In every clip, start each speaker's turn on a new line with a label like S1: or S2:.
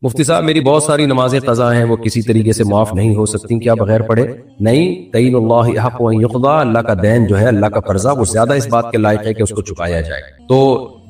S1: مفتی صاحب میری بہت ساری نمازیں قضا ہیں، وہ کسی طریقے سے معاف نہیں ہو سکتی، کیا بغیر پڑھے؟ نہیں، دین اللہ حق ان یقضى، اللہ کا دین جو ہے، اللہ کا قرضہ، وہ زیادہ اس بات کے لائق ہے کہ اس کو چکایا جائے۔ تو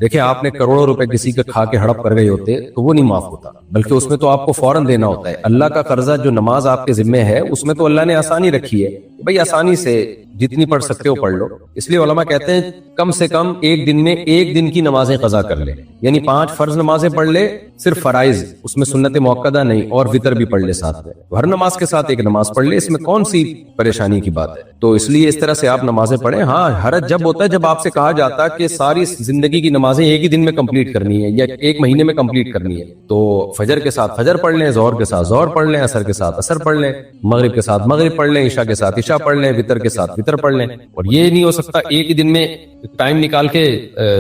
S1: دیکھیں، آپ نے کروڑوں روپے کسی کے کھا کے ہڑپ کر گئے ہوتے تو وہ نہیں معاف ہوتا، بلکہ اس میں تو آپ کو فوراً دینا ہوتا ہے۔ اللہ کا قرضہ جو نماز آپ کے ذمے ہے، اس میں تو اللہ نے آسانی رکھی ہے، بھئی آسانی سے جتنی پڑھ سکتے ہو پڑھ لو۔ اس لیے علماء کہتے ہیں کم سے کم ایک دن میں ایک دن کی نمازیں قضا کر لے، یعنی 5 فرض نمازیں پڑھ لے، صرف فرائض، اس میں سنت موقدہ نہیں، اور وتر بھی پڑھ لے ساتھ میں، ہر نماز کے ساتھ ایک نماز پڑھ لے، اس میں کون سی پریشانی کی بات ہے؟ تو اس لیے اس طرح سے آپ نمازیں پڑھیں۔ ہاں، حرج جب ہوتا ہے جب آپ سے کہا جاتا ہے کہ ساری زندگی کی نمازیں ایک ہی دن میں کمپلیٹ کرنی ہے یا ایک مہینے میں کمپلیٹ کرنی ہے، تو فجر کے ساتھ فجر پڑھ لیں، ظہر کے ساتھ ظہر پڑھ لیں، عصر کے ساتھ عصر پڑھ لیں، مغرب کے ساتھ مغرب پڑھ لیں، عشاء کے ساتھ عشاء پڑھ لیں، وتر کے ساتھ وتر پڑھ لیں۔ اور یہ نہیں ہو سکتا ایک ہی دن میں ٹائم نکال کے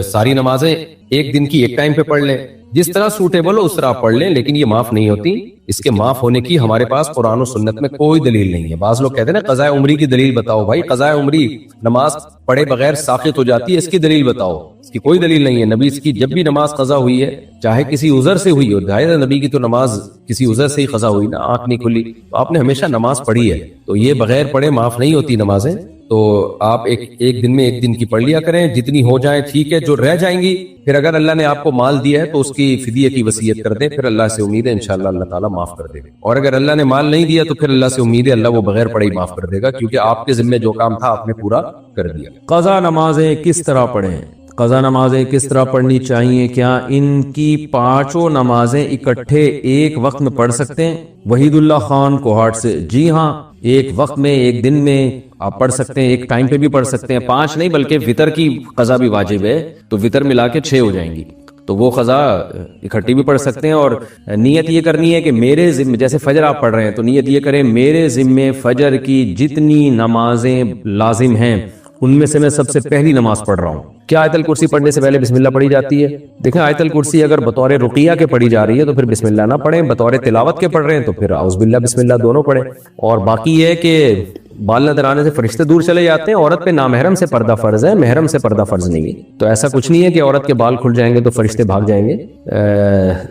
S1: ساری نمازیں ایک دن کی ایک ٹائم پہ پڑھ لیں۔ جس طرح سوٹیبل ہو اس طرح آپ پڑھ لیں، لیکن یہ معاف نہیں ہوتی۔ اس کے معاف ہونے کی ہمارے پاس قرآن و سنت میں کوئی دلیل نہیں ہے۔ بعض لوگ کہتے ہیں نا قضاء عمری کی دلیل بتاؤ، بھائی قضاء عمری نماز پڑھے بغیر ساقط ہو جاتی ہے، اس کی دلیل بتاؤ۔ اس کی کوئی دلیل نہیں ہے۔ نبی اس کی جب بھی نماز قضا ہوئی ہے، چاہے کسی عذر سے ہوئی ہو، ظاہر ہے نبی کی تو نماز کسی عذر سے ہی قضا ہوئی نا، آنکھ نہیں کھلی، تو آپ نے ہمیشہ نماز پڑھی ہے، تو یہ بغیر پڑھے معاف نہیں ہوتی نمازیں۔ تو آپ ایک دن میں ایک دن کی پڑھ لیا کریں، جتنی ہو جائیں ٹھیک ہے، جو رہ جائیں گی پھر اگر اللہ نے آپ کو مال دیا ہے تو اس کی فدیہ کی وصیت کر دیں، پھر اللہ سے امید ہے انشاءاللہ اللہ تعالیٰ معاف کر دے گا۔ اور اگر اللہ نے مال نہیں دیا تو پھر اللہ سے امید ہے اللہ وہ بغیر پڑھے ہی معاف کر دے گا، کیونکہ آپ کے ذمہ جو کام تھا آپ نے پورا کر دیا۔
S2: قضا نمازیں کس طرح پڑھیں؟ قضا نمازیں کس طرح پڑھنی چاہیے؟ کیا ان کی 5 نمازیں اکٹھے ایک وقت میں پڑھ سکتے ہیں؟ وحید اللہ خان کوہاٹ سے، جی ہاں، ایک وقت میں ایک دن میں آپ پڑھ سکتے ہیں، ایک ٹائم پہ بھی پڑھ سکتے ہیں، 5 نہیں بلکہ وتر کی قضا بھی واجب ہے، تو وتر ملا کے 6 ہو جائیں گی، تو وہ قضا اکٹھی بھی پڑھ سکتے ہیں۔ اور نیت یہ کرنی ہے کہ میرے ذمہ، جیسے فجر آپ پڑھ رہے ہیں تو نیت یہ کریں میرے ذمہ فجر کی جتنی نمازیں لازم ہیں ان میں سے میں سب سے پہلی نماز پڑھ رہا ہوں۔ کیا آیت الکرسی پڑھنے سے پہلے بسم اللہ پڑھی جاتی ہے؟ دیکھیں، آیت الکرسی اگر بطور رقیہ کے پڑھی جا رہی ہے تو پھر بسم اللہ نہ پڑھیں، بطور تلاوت کے پڑھ رہے ہیں تو پھر اعوذ باللہ بسم اللہ دونوں پڑھیں۔ اور باقی یہ ہے کہ بال نظر آنے سے فرشتے دور چلے جاتے ہیں، عورت پہ نامحرم سے پردہ فرض ہے، محرم سے پردہ فرض نہیں ہے، تو ایسا کچھ نہیں ہے کہ عورت کے بال کھل جائیں گے تو فرشتے بھاگ جائیں گے،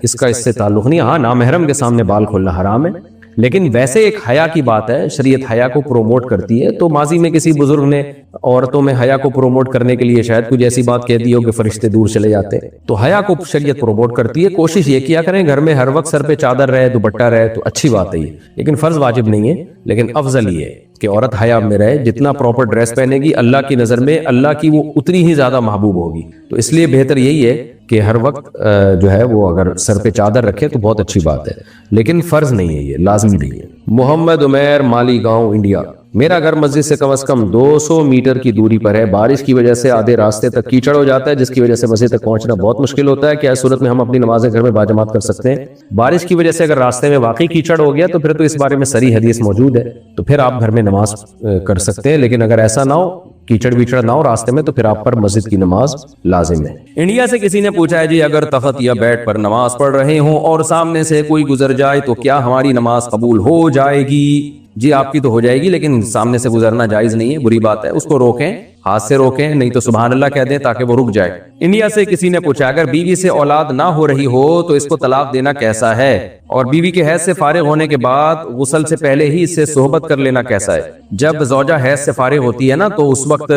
S2: اس کا اس سے تعلق نہیں۔ ہاں، نامحرم کے سامنے بال کھولنا حرام ہے، لیکن ویسے ایک حیا کی بات ہے، شریعت حیا کو پروموٹ کرتی ہے، تو ماضی میں کسی بزرگ نے عورتوں میں حیا کو پروموٹ کرنے کے لیے شاید کچھ ایسی بات کہہ دی ہو کہ فرشتے دور چلے جاتے ہیں، تو حیا کو شریعت پروموٹ کرتی ہے۔ کوشش یہ کیا کریں گھر میں ہر وقت سر پہ چادر رہے، دوپٹہ رہے تو اچھی بات ہے یہ، لیکن فرض واجب نہیں ہے، لیکن افضل یہ ہے کہ عورت حیا میں رہے، جتنا پراپر ڈریس پہنے گی اللہ کی نظر میں اللہ کی وہ اتنی ہی زیادہ محبوب ہوگی، تو اس لیے بہتر یہی ہے کہ ہر وقت جو ہے وہ اگر سر پہ چادر رکھے تو بہت اچھی بات ہے، لیکن فرض نہیں ہے، یہ لازمی نہیں ہے۔ محمد عمیر، مالی گاؤں، انڈیا، میرا گھر مسجد سے کم از کم 200 میٹر کی دوری پر ہے، بارش کی وجہ سے آدھے راستے تک کیچڑ ہو جاتا ہے جس کی وجہ سے مسجد تک پہنچنا بہت مشکل ہوتا ہے، کیا اس صورت میں ہم اپنی نمازیں گھر میں باجماعت کر سکتے ہیں؟ بارش کی وجہ سے اگر راستے میں واقعی کیچڑ ہو گیا تو پھر تو اس بارے میں صریح حدیث موجود ہے، تو پھر آپ گھر میں نماز کر سکتے ہیں، لیکن اگر ایسا نہ ہو، کیچڑ ویچڑ نہ ہو راستے میں، تو پھر آپ پر مسجد کی نماز لازم ہے۔
S1: انڈیا سے کسی نے پوچھا ہے جی اگر تخت یا بیڈ پر نماز پڑھ رہے ہوں اور سامنے سے کوئی گزر جائے تو کیا ہماری نماز قبول ہو جائے گی؟ جی آپ کی تو ہو جائے گی، لیکن سامنے سے گزرنا جائز نہیں ہے، بری بات ہے، اس کو روکیں، ہاتھ سے روکیں، نہیں تو سبحان اللہ کہہ دیں تاکہ وہ رک جائے۔ انڈیا سے کسی نے پوچھا اگر بیوی سے اولاد نہ ہو رہی ہو تو اس کو طلاق دینا کیسا ہے، اور بیوی کے حیض سے فارغ ہونے کے بعد غسل سے پہلے ہی اس سے صحبت کر لینا کیسا ہے؟ جب زوجہ حیض سے فارغ ہوتی ہے نا تو اس وقت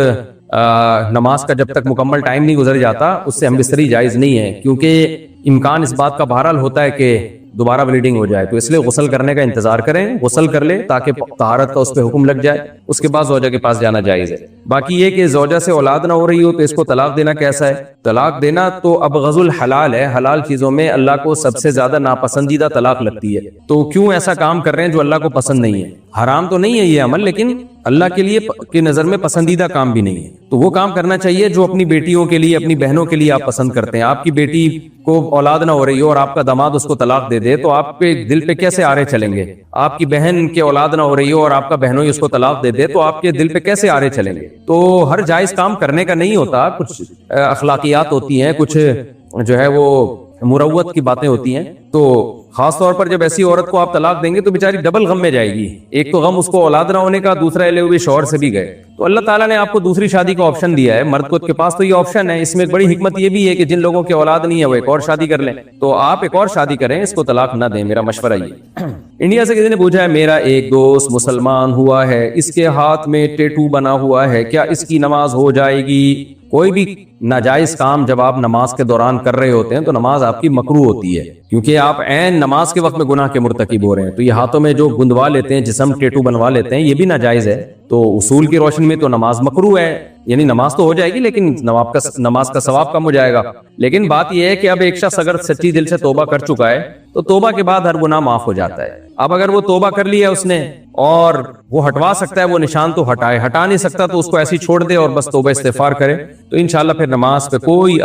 S1: نماز کا جب تک مکمل ٹائم نہیں گزر جاتا اس سے ہم بستری جائز نہیں ہے، کیونکہ امکان اس بات کا بہرحال ہوتا ہے کہ دوبارہ بلیڈنگ ہو جائے، تو اس لیے غسل کرنے کا انتظار کریں، غسل کر لیں تاکہ طہارت کا اس پہ حکم لگ جائے، اس کے بعد زوجہ کے پاس جانا جائز ہے۔ باقی یہ کہ زوجہ سے اولاد نہ ہو رہی ہو تو اس کو طلاق دینا کیسا ہے؟ طلاق دینا تو ابغض الحلال ہے، حلال چیزوں میں اللہ کو سب سے زیادہ ناپسندیدہ طلاق لگتی ہے، تو کیوں ایسا کام کر رہے ہیں جو اللہ کو پسند نہیں ہے؟ حرام تو نہیں ہے یہ عمل، لیکن اللہ کے لیے کی نظر میں پسندیدہ کام بھی نہیں ہے، تو وہ کام کرنا چاہیے جو اپنی بیٹیوں کے لیے، اپنی بہنوں کے لیے آپ پسند کرتے ہیں۔ آپ کی بیٹی کو اولاد نہ ہو رہی ہو اور آپ کا داماد اس کو طلاق دے دے تو آپ کے دل پہ کیسے آرے چلیں گے؟ آپ کی بہن کے اولاد نہ ہو رہی ہو اور آپ کا بہنوں اس کو طلاق دے دے تو آپ کے دل پہ کیسے آرے چلیں گے؟ تو ہر جائز کام کرنے کا نہیں ہوتا، کچھ اخلاقیات ہوتی ہیں، کچھ جو ہے وہ مروت کی باتیں ہوتی ہیں، تو
S2: خاص طور پر جب ایسی عورت کو آپ طلاق دیں گے تو بیچاری ڈبل غم میں جائے گی. ایک تو غم اس کو اولاد نہ ہونے کا, دوسرا لے ہوئے شوہر سے بھی گئے. تو اللہ تعالیٰ نے آپ کو دوسری شادی کا آپشن دیا ہے, مرد کو کے پاس تو یہ آپشن ہے. اس میں ایک بڑی حکمت یہ بھی ہے کہ جن لوگوں کے اولاد نہیں ہے وہ ایک اور شادی کر لیں. تو آپ ایک اور شادی کریں, اس کو طلاق نہ دیں, میرا مشورہ یہ. انڈیا سے کسی نے پوچھا ہے, میرا ایک دوست مسلمان ہوا ہے, اس کے ہاتھ میں ٹیٹو بنا ہوا ہے, کیا اس کی نماز ہو جائے گی؟ کوئی بھی ناجائز کام جب آپ نماز کے دوران کر رہے ہوتے ہیں تو نماز آپ کی مکروہ ہوتی ہے, کیونکہ آپ عین نماز کے وقت میں گناہ کے مرتکب ہو رہے ہیں. تو یہ ہاتھوں میں جو گندوا لیتے ہیں, جسم ٹیٹو بنوا لیتے ہیں, یہ بھی ناجائز ہے. تو اصول کی روشنی میں تو نماز مکروہ ہے, یعنی نماز تو ہو جائے گی لیکن نماز کا ثواب کم ہو جائے گا. لیکن بات یہ ہے کہ اب ایک شخص اگر سچی دل سے توبہ کر چکا ہے تو توبہ کے بعد ہر گناہ معاف ہو جاتا ہے. اب اگر وہ توبہ کر لیا اس نے اور وہ ہٹوا سکتا ہے وہ نشان تو ہٹائے, ہٹا نہیں سکتا تو اس کو ایسی چھوڑ دے اور بس توبہ استغفار کرے, تو انشاءاللہ پھر نماز پہ کوئی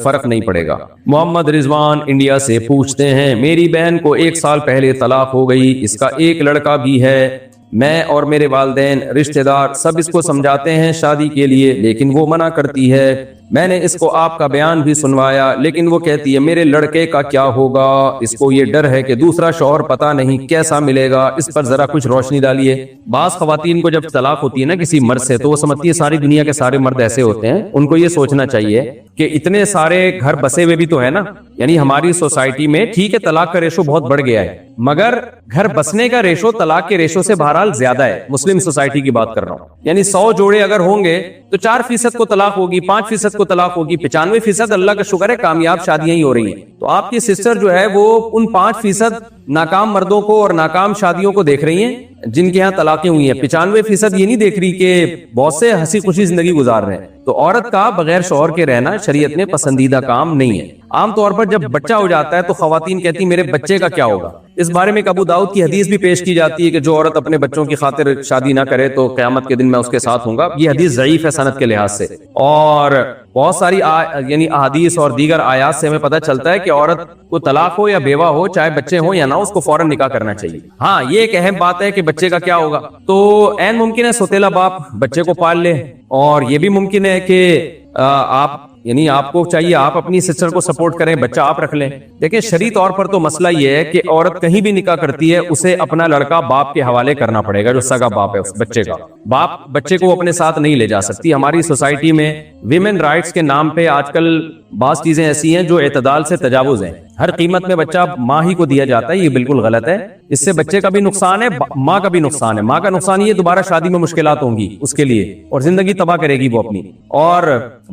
S2: فرق نہیں پڑے گا. محمد رضوان انڈیا سے پوچھتے ہیں, میری بہن کو 1 سال پہلے طلاق ہو گئی, اس کا ایک لڑکا بھی ہے, میں اور میرے والدین رشتہ دار سب اس کو سمجھاتے ہیں شادی کے لیے لیکن وہ منع کرتی ہے. میں نے اس کو آپ کا بیان بھی سنوایا لیکن وہ کہتی ہے میرے لڑکے کا کیا ہوگا, اس کو یہ ڈر ہے کہ دوسرا شوہر پتہ نہیں کیسا ملے گا, اس پر ذرا کچھ روشنی ڈالیے. بعض خواتین کو جب طلاق ہوتی ہے نا کسی مرد سے تو وہ سمجھتی ہے ساری دنیا کے سارے مرد ایسے ہوتے ہیں. ان کو یہ سوچنا چاہیے کہ اتنے سارے گھر بسے ہوئے بھی تو ہے نا, یعنی ہماری سوسائٹی میں ٹھیک ہے طلاق کا ریشو بہت بڑھ گیا ہے مگر گھر بسنے کا ریشو طلاق کے ریشو سے بہرحال زیادہ ہے. مسلم سوسائٹی کی بات کر رہا ہوں, یعنی 100 جوڑے اگر ہوں گے تو 4% کو طلاق ہوگی, 5% کو طلاق ہوگی, 95% اللہ کا شکر ہے کامیاب شادیاں ہی ہو رہی ہیں. تو آپ کی سسٹر جو ہے وہ ان 5% ناکام مردوں کو اور ناکام شادیوں کو دیکھ رہی ہیں جن کے ہاں طلاقیں ہوئی ہیں. 95% یہ نہیں دیکھ رہی کہ بہت سے ہنسی خوشی زندگی گزار رہے ہیں. تو عورت کا بغیر شوہر کے رہنا شریعت میں پسندیدہ کام نہیں ہے. عام طور پر جب بچہ ہو جاتا ہے تو خواتین کہتی ہیں میرے بچے کا کیا ہوگا. اس بارے میں ابو داؤد کی حدیث بھی پیش کی جاتی ہے کہ جو عورت اپنے بچوں کی خاطر شادی نہ کرے تو قیامت کے دن میں اس کے ساتھ ہوں گا. یہ حدیث ضعیف ہے سند کے لحاظ سے, اور بہت ساری یعنی احادیث اور دیگر آیات سے ہمیں پتہ چلتا ہے کہ عورت کو طلاق ہو یا بیوہ ہو, چاہے بچے ہوں یا نہ, اس کو فوراً نکاح کرنا چاہیے. ہاں یہ ایک اہم بات ہے کہ بچے کا کیا ہوگا. تو عین ممکن ہے سوتیلا باپ بچے کو پال لے, اور یہ بھی ممکن ہے کہ آپ کو چاہیے آپ اپنی سسٹر کو سپورٹ کریں, بچہ آپ رکھ لیں. دیکھیں شرعی طور پر تو مسئلہ یہ ہے کہ عورت کہیں بھی نکاح کرتی ہے اسے اپنا لڑکا باپ کے حوالے کرنا پڑے گا, جو سگا باپ ہے اس بچے کا. باپ بچے کو اپنے ساتھ نہیں لے جا سکتی. ہماری سوسائٹی میں ویمن رائٹس کے نام پہ آج کل بعض چیزیں ایسی ہیں جو اعتدال سے تجاوز ہیں. ہر قیمت میں بچہ ماں ہی کو دیا جاتا ہے, یہ بالکل غلط ہے. اس سے بچے کا بھی نقصان ہے, ماں کا بھی نقصان ہے. ماں کا نقصان یہ دوبارہ شادی میں مشکلات ہوں گی اس کے لیے اور زندگی تباہ کرے گی وہ اپنی. اور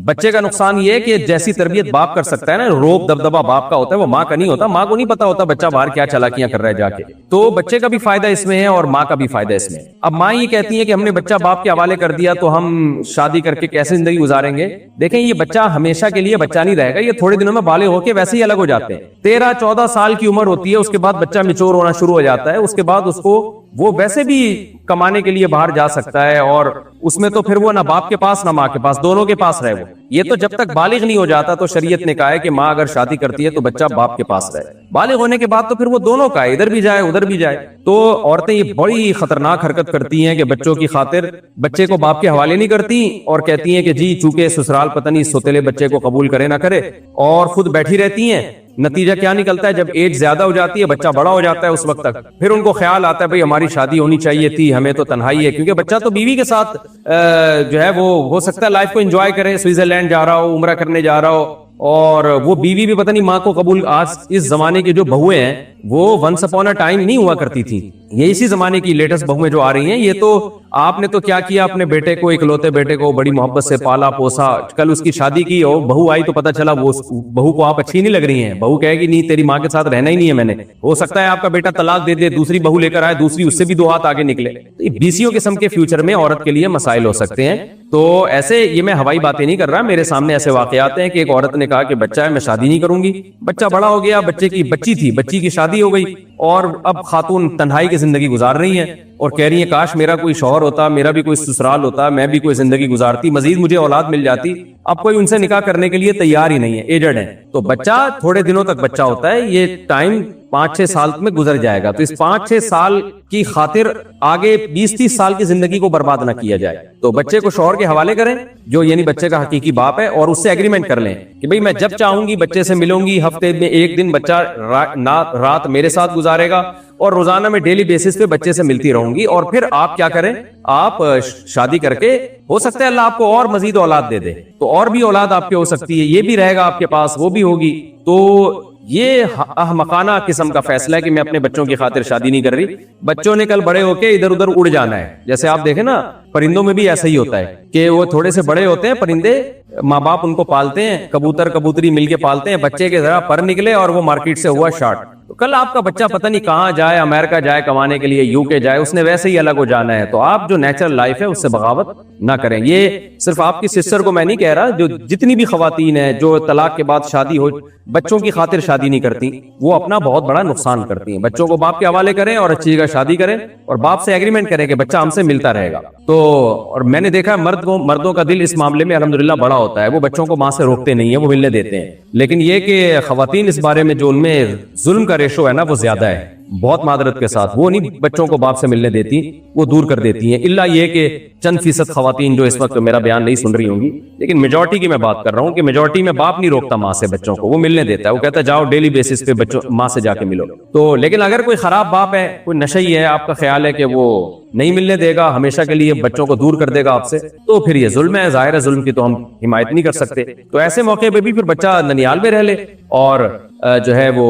S2: بچے کا نقصان یہ ہے کہ جیسی تربیت باپ کر سکتا ہے نا, روب دبدبا باپ کا ہوتا ہے, وہ ماں کا نہیں ہوتا. ماں کو نہیں پتا ہوتا بچہ باہر کیا چالاکیاں کر رہا ہے جا کے. تو بچے کا بھی فائدہ اس میں ہے اور ماں کا بھی فائدہ اس میں. اب ماں یہ کہتی ہے کہ ہم نے بچہ باپ کے حوالے کر دیا تو ہم شادی کر کے کیسے زندگی گزاریں گے. دیکھیں یہ بچہ ہمیشہ کے لیے بچہ نہیں رہے گا, یہ تھوڑے دنوں میں بالغ ہو کے ویسے ہی الگ ہو جاتے ہیں. 13-14 سال کی عمر ہوتی ہے, اس کے بعد بچہ میچور ہونا شروع ہو جاتا ہے. اس کے بعد اس کو وہ ویسے بھی کمانے کے لیے باہر جا سکتا ہے, اور اس میں تو پھر وہ نہ باپ کے پاس نہ ماں کے پاس, دونوں کے پاس رہے وہ. یہ تو جب تک بالغ نہیں ہو جاتا تو شریعت نے کہا ہے کہ ماں اگر شادی کرتی ہے تو بچہ باپ کے پاس رہے. بالغ ہونے کے بعد تو پھر وہ دونوں کا ہے, ادھر بھی جائے ادھر بھی جائے. تو عورتیں یہ بڑی خطرناک حرکت کرتی ہیں کہ بچوں کی خاطر بچے کو باپ کے حوالے نہیں کرتی اور کہتی ہیں کہ جی چونکہ سسرال پتہ نہیں سوتیلے بچے کو قبول کرے نہ کرے, اور خود بیٹھی رہتی ہیں. نتیجہ کیا نکلتا ہے, جب ایج زیادہ ہو جاتی ہے بچہ بڑا ہو جاتا ہے اس وقت تک, پھر ان کو خیال آتا ہے بھئی ہماری شادی ہونی چاہیے تھی, ہمیں تو تنہائی ہے. کیونکہ بچہ تو بیوی کے ساتھ جو ہے وہ ہو سکتا ہے لائف کو انجوائے کرے, سوئٹزرلینڈ جا رہا ہو, عمرہ کرنے جا رہا ہو, اور وہ بیوی بھی پتہ نہیں ماں کو قبول. آج اس زمانے کے جو بہویں ہیں وہ ونس اپون اے ٹائم نہیں ہوا کرتی تھی. یہ اسی زمانے کی لیٹسٹ بہویں جو آ رہی ہیں, یہ تو آپ نے تو کیا کیا, اپنے بیٹے کو, اکلوتے بیٹے کو بڑی محبت سے پالا پوسا, کل اس کی شادی کی اور بہو آئی تو پتہ چلا وہ بہو کو آپ اچھی نہیں لگ رہی ہیں. بہو کہے گی نہیں تیری ماں کے ساتھ رہنا ہی نہیں ہے میں نے. ہو سکتا ہے آپ کا بیٹا طلاق دے دے, دوسری بہو لے کر آئے, دوسری اس سے بھی 2 ہاتھ آگے نکلے. بیسیوں قسم کے فیوچر میں عورت کے لیے مسائل ہو سکتے ہیں. تو ایسے یہ میں ہوائی باتیں نہیں کر رہا, میرے سامنے ایسے واقعات ہیں کہ ایک عورت نے کہا کہ بچہ ہے میں شادی نہیں کروں گی. بچہ بڑا ہو گیا, بچے کی بچی تھی, بچی کی شادی ہو گئی,
S1: اور اب خاتون تنہائی کی زندگی گزار رہی ہیں اور کہہ رہی ہیں کاش میرا کوئی شوہر ہوتا, میرا بھی کوئی سسرال ہوتا, میں بھی کوئی زندگی گزارتی, مزید مجھے اولاد مل جاتی. اب کوئی ان سے نکاح کرنے کے لیے تیار ہی نہیں ہے, ایجڈ ہے. تو بچہ تھوڑے دنوں تک بچہ ہوتا ہے, یہ ٹائم 5-6 سال میں گزر جائے گا. تو اس 5-6 سال کی خاطر آگے 20-30 سال کی زندگی کو برباد نہ کیا جائے. تو بچے کو شوہر کے حوالے کریں جو یعنی بچے کا حقیقی باپ ہے, اور اس سے ایگریمنٹ کر لیں کہ بھئی میں جب چاہوں گی بچے سے ملوں گی, ہفتے میں ایک دن بچہ رات میرے ساتھ گزارے گا اور روزانہ میں ڈیلی بیسس پہ بچے سے ملتی رہوں گی. اور پھر آپ کیا کریں, آپ شادی کر کے, ہو سکتا ہے اللہ آپ کو اور مزید اولاد دے دے, تو اور بھی اولاد آپ کے ہو سکتی ہے, یہ بھی رہے گا آپ کے پاس, وہ بھی ہوگی. تو یہ احمقانہ قسم کا فیصلہ ہے کہ میں اپنے بچوں کی خاطر شادی نہیں کر رہی. بچوں نے کل بڑے ہو کے ادھر ادھر اڑ جانا ہے. جیسے آپ دیکھیں نا, پرندوں میں بھی ایسا ہی ہوتا ہے کہ وہ تھوڑے سے بڑے ہوتے ہیں پرندے, ماں باپ ان کو پالتے ہیں, کبوتر کبوتری مل کے پالتے ہیں, بچے کے ذرا پر نکلے اور وہ مارکیٹ سے ہوا شارٹ. تو کل آپ کا بچہ پتہ نہیں کہاں جائے, امریکہ جائے کمانے کے لیے, UK جائے, اس نے ویسے ہی الگ ہو جانا ہے. تو آپ جو نیچرل لائف ہے اس سے بغاوت نہ کریں. یہ صرف آپ کی سسٹر کو میں نہیں کہہ رہا, جو جتنی بھی خواتین ہیں جو طلاق کے بعد شادی ہو بچوں کی خاطر شادی نہیں کرتی, وہ اپنا بہت بڑا نقصان کرتی ہیں. بچوں کو باپ کے حوالے کریں اور اچھی جگہ شادی کریں اور باپ سے ایگریمنٹ کریں کہ بچہ ہم سے ملتا رہے گا. تو اور میں نے دیکھا مردوں کا دل اس معاملے میں الحمدللہ بڑا ہوتا ہے, وہ بچوں کو ماں سے روکتے نہیں ہیں, وہ ملنے دیتے ہیں. لیکن یہ کہ خواتین اس بارے میں جو ان میں ظلم کا ریشو ہے نا وہ زیادہ ہے, بہت معذرت کے ساتھ. وہ نہیں بچوں کو باپ سے ملنے دیتی, وہ دور کر دیتی ہیں. الا یہ کہ چند فیصد خواتین جو اس وقت میرا بیان نہیں سن رہی ہوں گی, لیکن میجورٹی کی میں بات کر رہا ہوں کہ میجورٹی میں باپ نہیں روکتا ماں سے بچوں کو, وہ ملنے دیتا ہے. وہ کہتا ہے جاؤ ڈیلی بیسس پہ بچوں ماں سے جا کے ملو. تو لیکن اگر کوئی خراب باپ ہے, کوئی نشئی ہے, آپ کا خیال ہے کہ وہ نہیں ملنے دے گا, ہمیشہ کے لیے بچوں کو دور کر دے گا آپ سے, تو پھر یہ ظلم ہے. ظاہر ہے ظلم کی تو ہم حمایت نہیں کر سکتے. تو ایسے موقع پہ بھی پھر بچہ ننیال میں رہ لے اور جو ہے وہ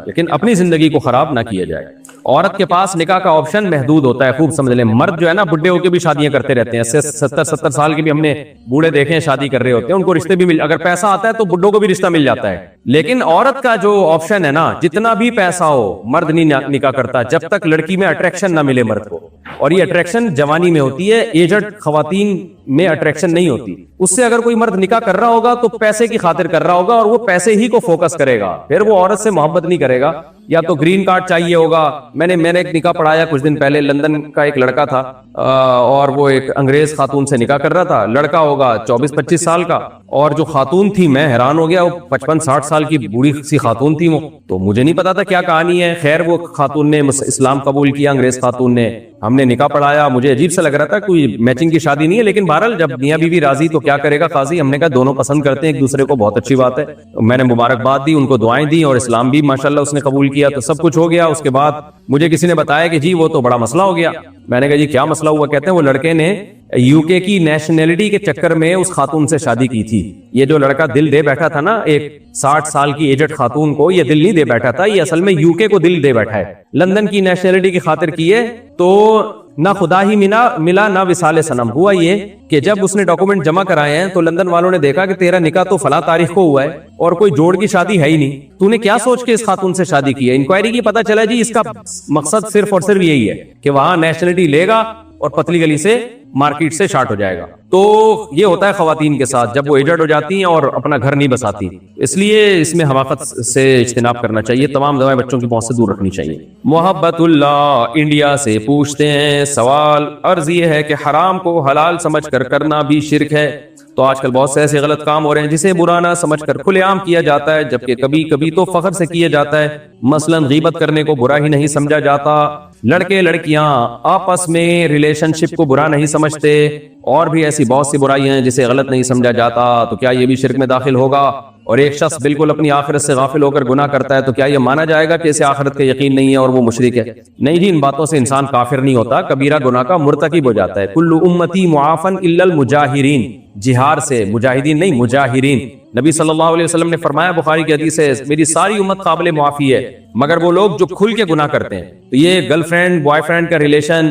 S1: لیکن اپنی زندگی کو خراب نہ کیا جائے. عورت کے پاس نکاح کا آپشن محدود ہوتا ہے, خوب سمجھ لیں. مرد جو ہے نا بڈھے ہو کے بھی شادیاں کرتے رہتے ہیں, 70 سال کے بھی ہم نے بوڑھے دیکھے ہیں شادی کر رہے ہوتے ہیں, ان کو رشتے بھی اگر پیسہ آتا ہے تو بڈھوں کو بھی رشتہ مل جاتا ہے. لیکن عورت کا جو آپشن ہے نا, جتنا بھی پیسہ ہو مرد نہیں نکاح کرتا جب تک لڑکی میں اٹریکشن نہ ملے مرد کو. اور یہ اٹریکشن جوانی میں ہوتی ہے, ایجڈ خواتین میں اٹریکشن نہیں ہوتی. اس سے اگر کوئی مرد نکاح کر رہا ہوگا تو پیسے کی خاطر کر رہا ہوگا, اور وہ پیسے ہی کو فوکس کرے گا, پھر وہ عورت سے محبت نہیں کرے گا. یا تو گرین کارڈ چاہیے ہوگا. میں نے ایک نکاح پڑھایا کچھ دن پہلے, لندن کا ایک لڑکا تھا اور وہ ایک انگریز خاتون سے نکاح کر رہا تھا. لڑکا ہوگا 24-25 سال کا, اور جو خاتون تھی میں حیران ہو گیا, وہ 55-60 سال کی بوڑھی سی خاتون تھی. وہ تو مجھے نہیں پتا تھا کیا کہانی ہے. خیر وہ خاتون نے اسلام قبول کیا, انگریز خاتون نے, ہم نے نکاح پڑھایا. مجھے عجیب سا لگ رہا تھا, کوئی میچنگ کی شادی نہیں ہے, لیکن بہرحال جب میاں بیوی راضی تو کیا کرے گا قاضی. ہم نے کہا دونوں پسند کرتے ہیں ایک دوسرے کو, بہت اچھی بات ہے. میں نے مبارکباد دی, ان کو دعائیں دی, اور اسلام بھی ماشاءاللہ اس نے قبول کیا, تو سب کچھ ہو گیا. اس کے بعد مجھے کسی نے بتایا کہ جی وہ تو بڑا مسئلہ ہو گیا. میں نے کہا جی کیا مسئلہ ہوا؟ کہتے ہیں وہ لڑکے نے UK کی نیشنلٹی کے چکر میں اس خاتون سے شادی کی تھی. یہ جو لڑکا دل دے بیٹھا تھا نا ایک 60 سال کی ایجڈ خاتون کو, یہ دل نہیں دے بیٹھا تھا, یہ اصل میں UK کو دل دے بیٹھا ہے. لندن کی نیشنلٹی کی خاطر کی ہے, تو نہ خدا ہی ملا نہ وصال صنم. ہوا یہ کہ جب اس نے ڈاکومنٹ جمع کرائے ہیں تو لندن والوں نے دیکھا کہ تیرا نکاح تو فلاں تاریخ کو ہوا ہے اور کوئی جوڑ کی شادی ہے ہی نہیں, تو نے کیا سوچ کے اس خاتون سے شادی کی ہے. انکوائری کی, پتہ چلا جی اس کا مقصد صرف اور صرف یہی ہے کہ وہاں نیشنلٹی لے گا اور پتلی گلی سے مارکیٹ سے شارٹ ہو جائے گا. تو یہ ہوتا ہے خواتین کے ساتھ جب وہ ایجڈ ہو جاتی ہیں اور اپنا گھر نہیں بساتی. اس لیے اس میں حماقت سے اجتناب کرنا چاہیے, تمام دوائیں بچوں کی پہنچ سے دور رکھنی چاہیے. محبت اللہ انڈیا سے پوچھتے ہیں, سوال عرض یہ ہے کہ حرام کو حلال سمجھ کر کرنا بھی شرک ہے. تو آج کل بہت سے ایسے غلط کام ہو رہے ہیں جسے برا نہ سمجھ کر کھلے عام کیا جاتا ہے, جبکہ کبھی کبھی تو فخر سے کیا جاتا ہے. مثلا غیبت کرنے کو برا ہی نہیں سمجھا جاتا, لڑکے لڑکیاں آپس میں ریلیشن شپ کو برا نہیں سمجھتے, اور بھی ایسی بہت سی برائیاں ہیں جسے غلط نہیں سمجھا جاتا. تو کیا یہ بھی شرک میں داخل ہوگا؟ اور ایک شخص بالکل اپنی آخرت سے غافل ہو کر گناہ کرتا ہے تو کیا یہ مانا جائے گا کہ اسے آخرت کا یقین نہیں ہے اور وہ مشرک ہے؟ نہیں جی, ان باتوں سے انسان کافر نہیں ہوتا, کبیرہ گناہ کا مرتکب ہو جاتا ہے. کل امتی معافن الا المجاہرین, جہار سے, مجاہدین نہیں مجاہرین. نبی صلی اللہ علیہ وسلم نے فرمایا, بخاری کی حدیث ہے, میری ساری امت قابل معافی ہے مگر وہ لوگ جو کھل کے گناہ کرتے ہیں. تو یہ گرل فرینڈ بوائے فرینڈ کا ریلیشن,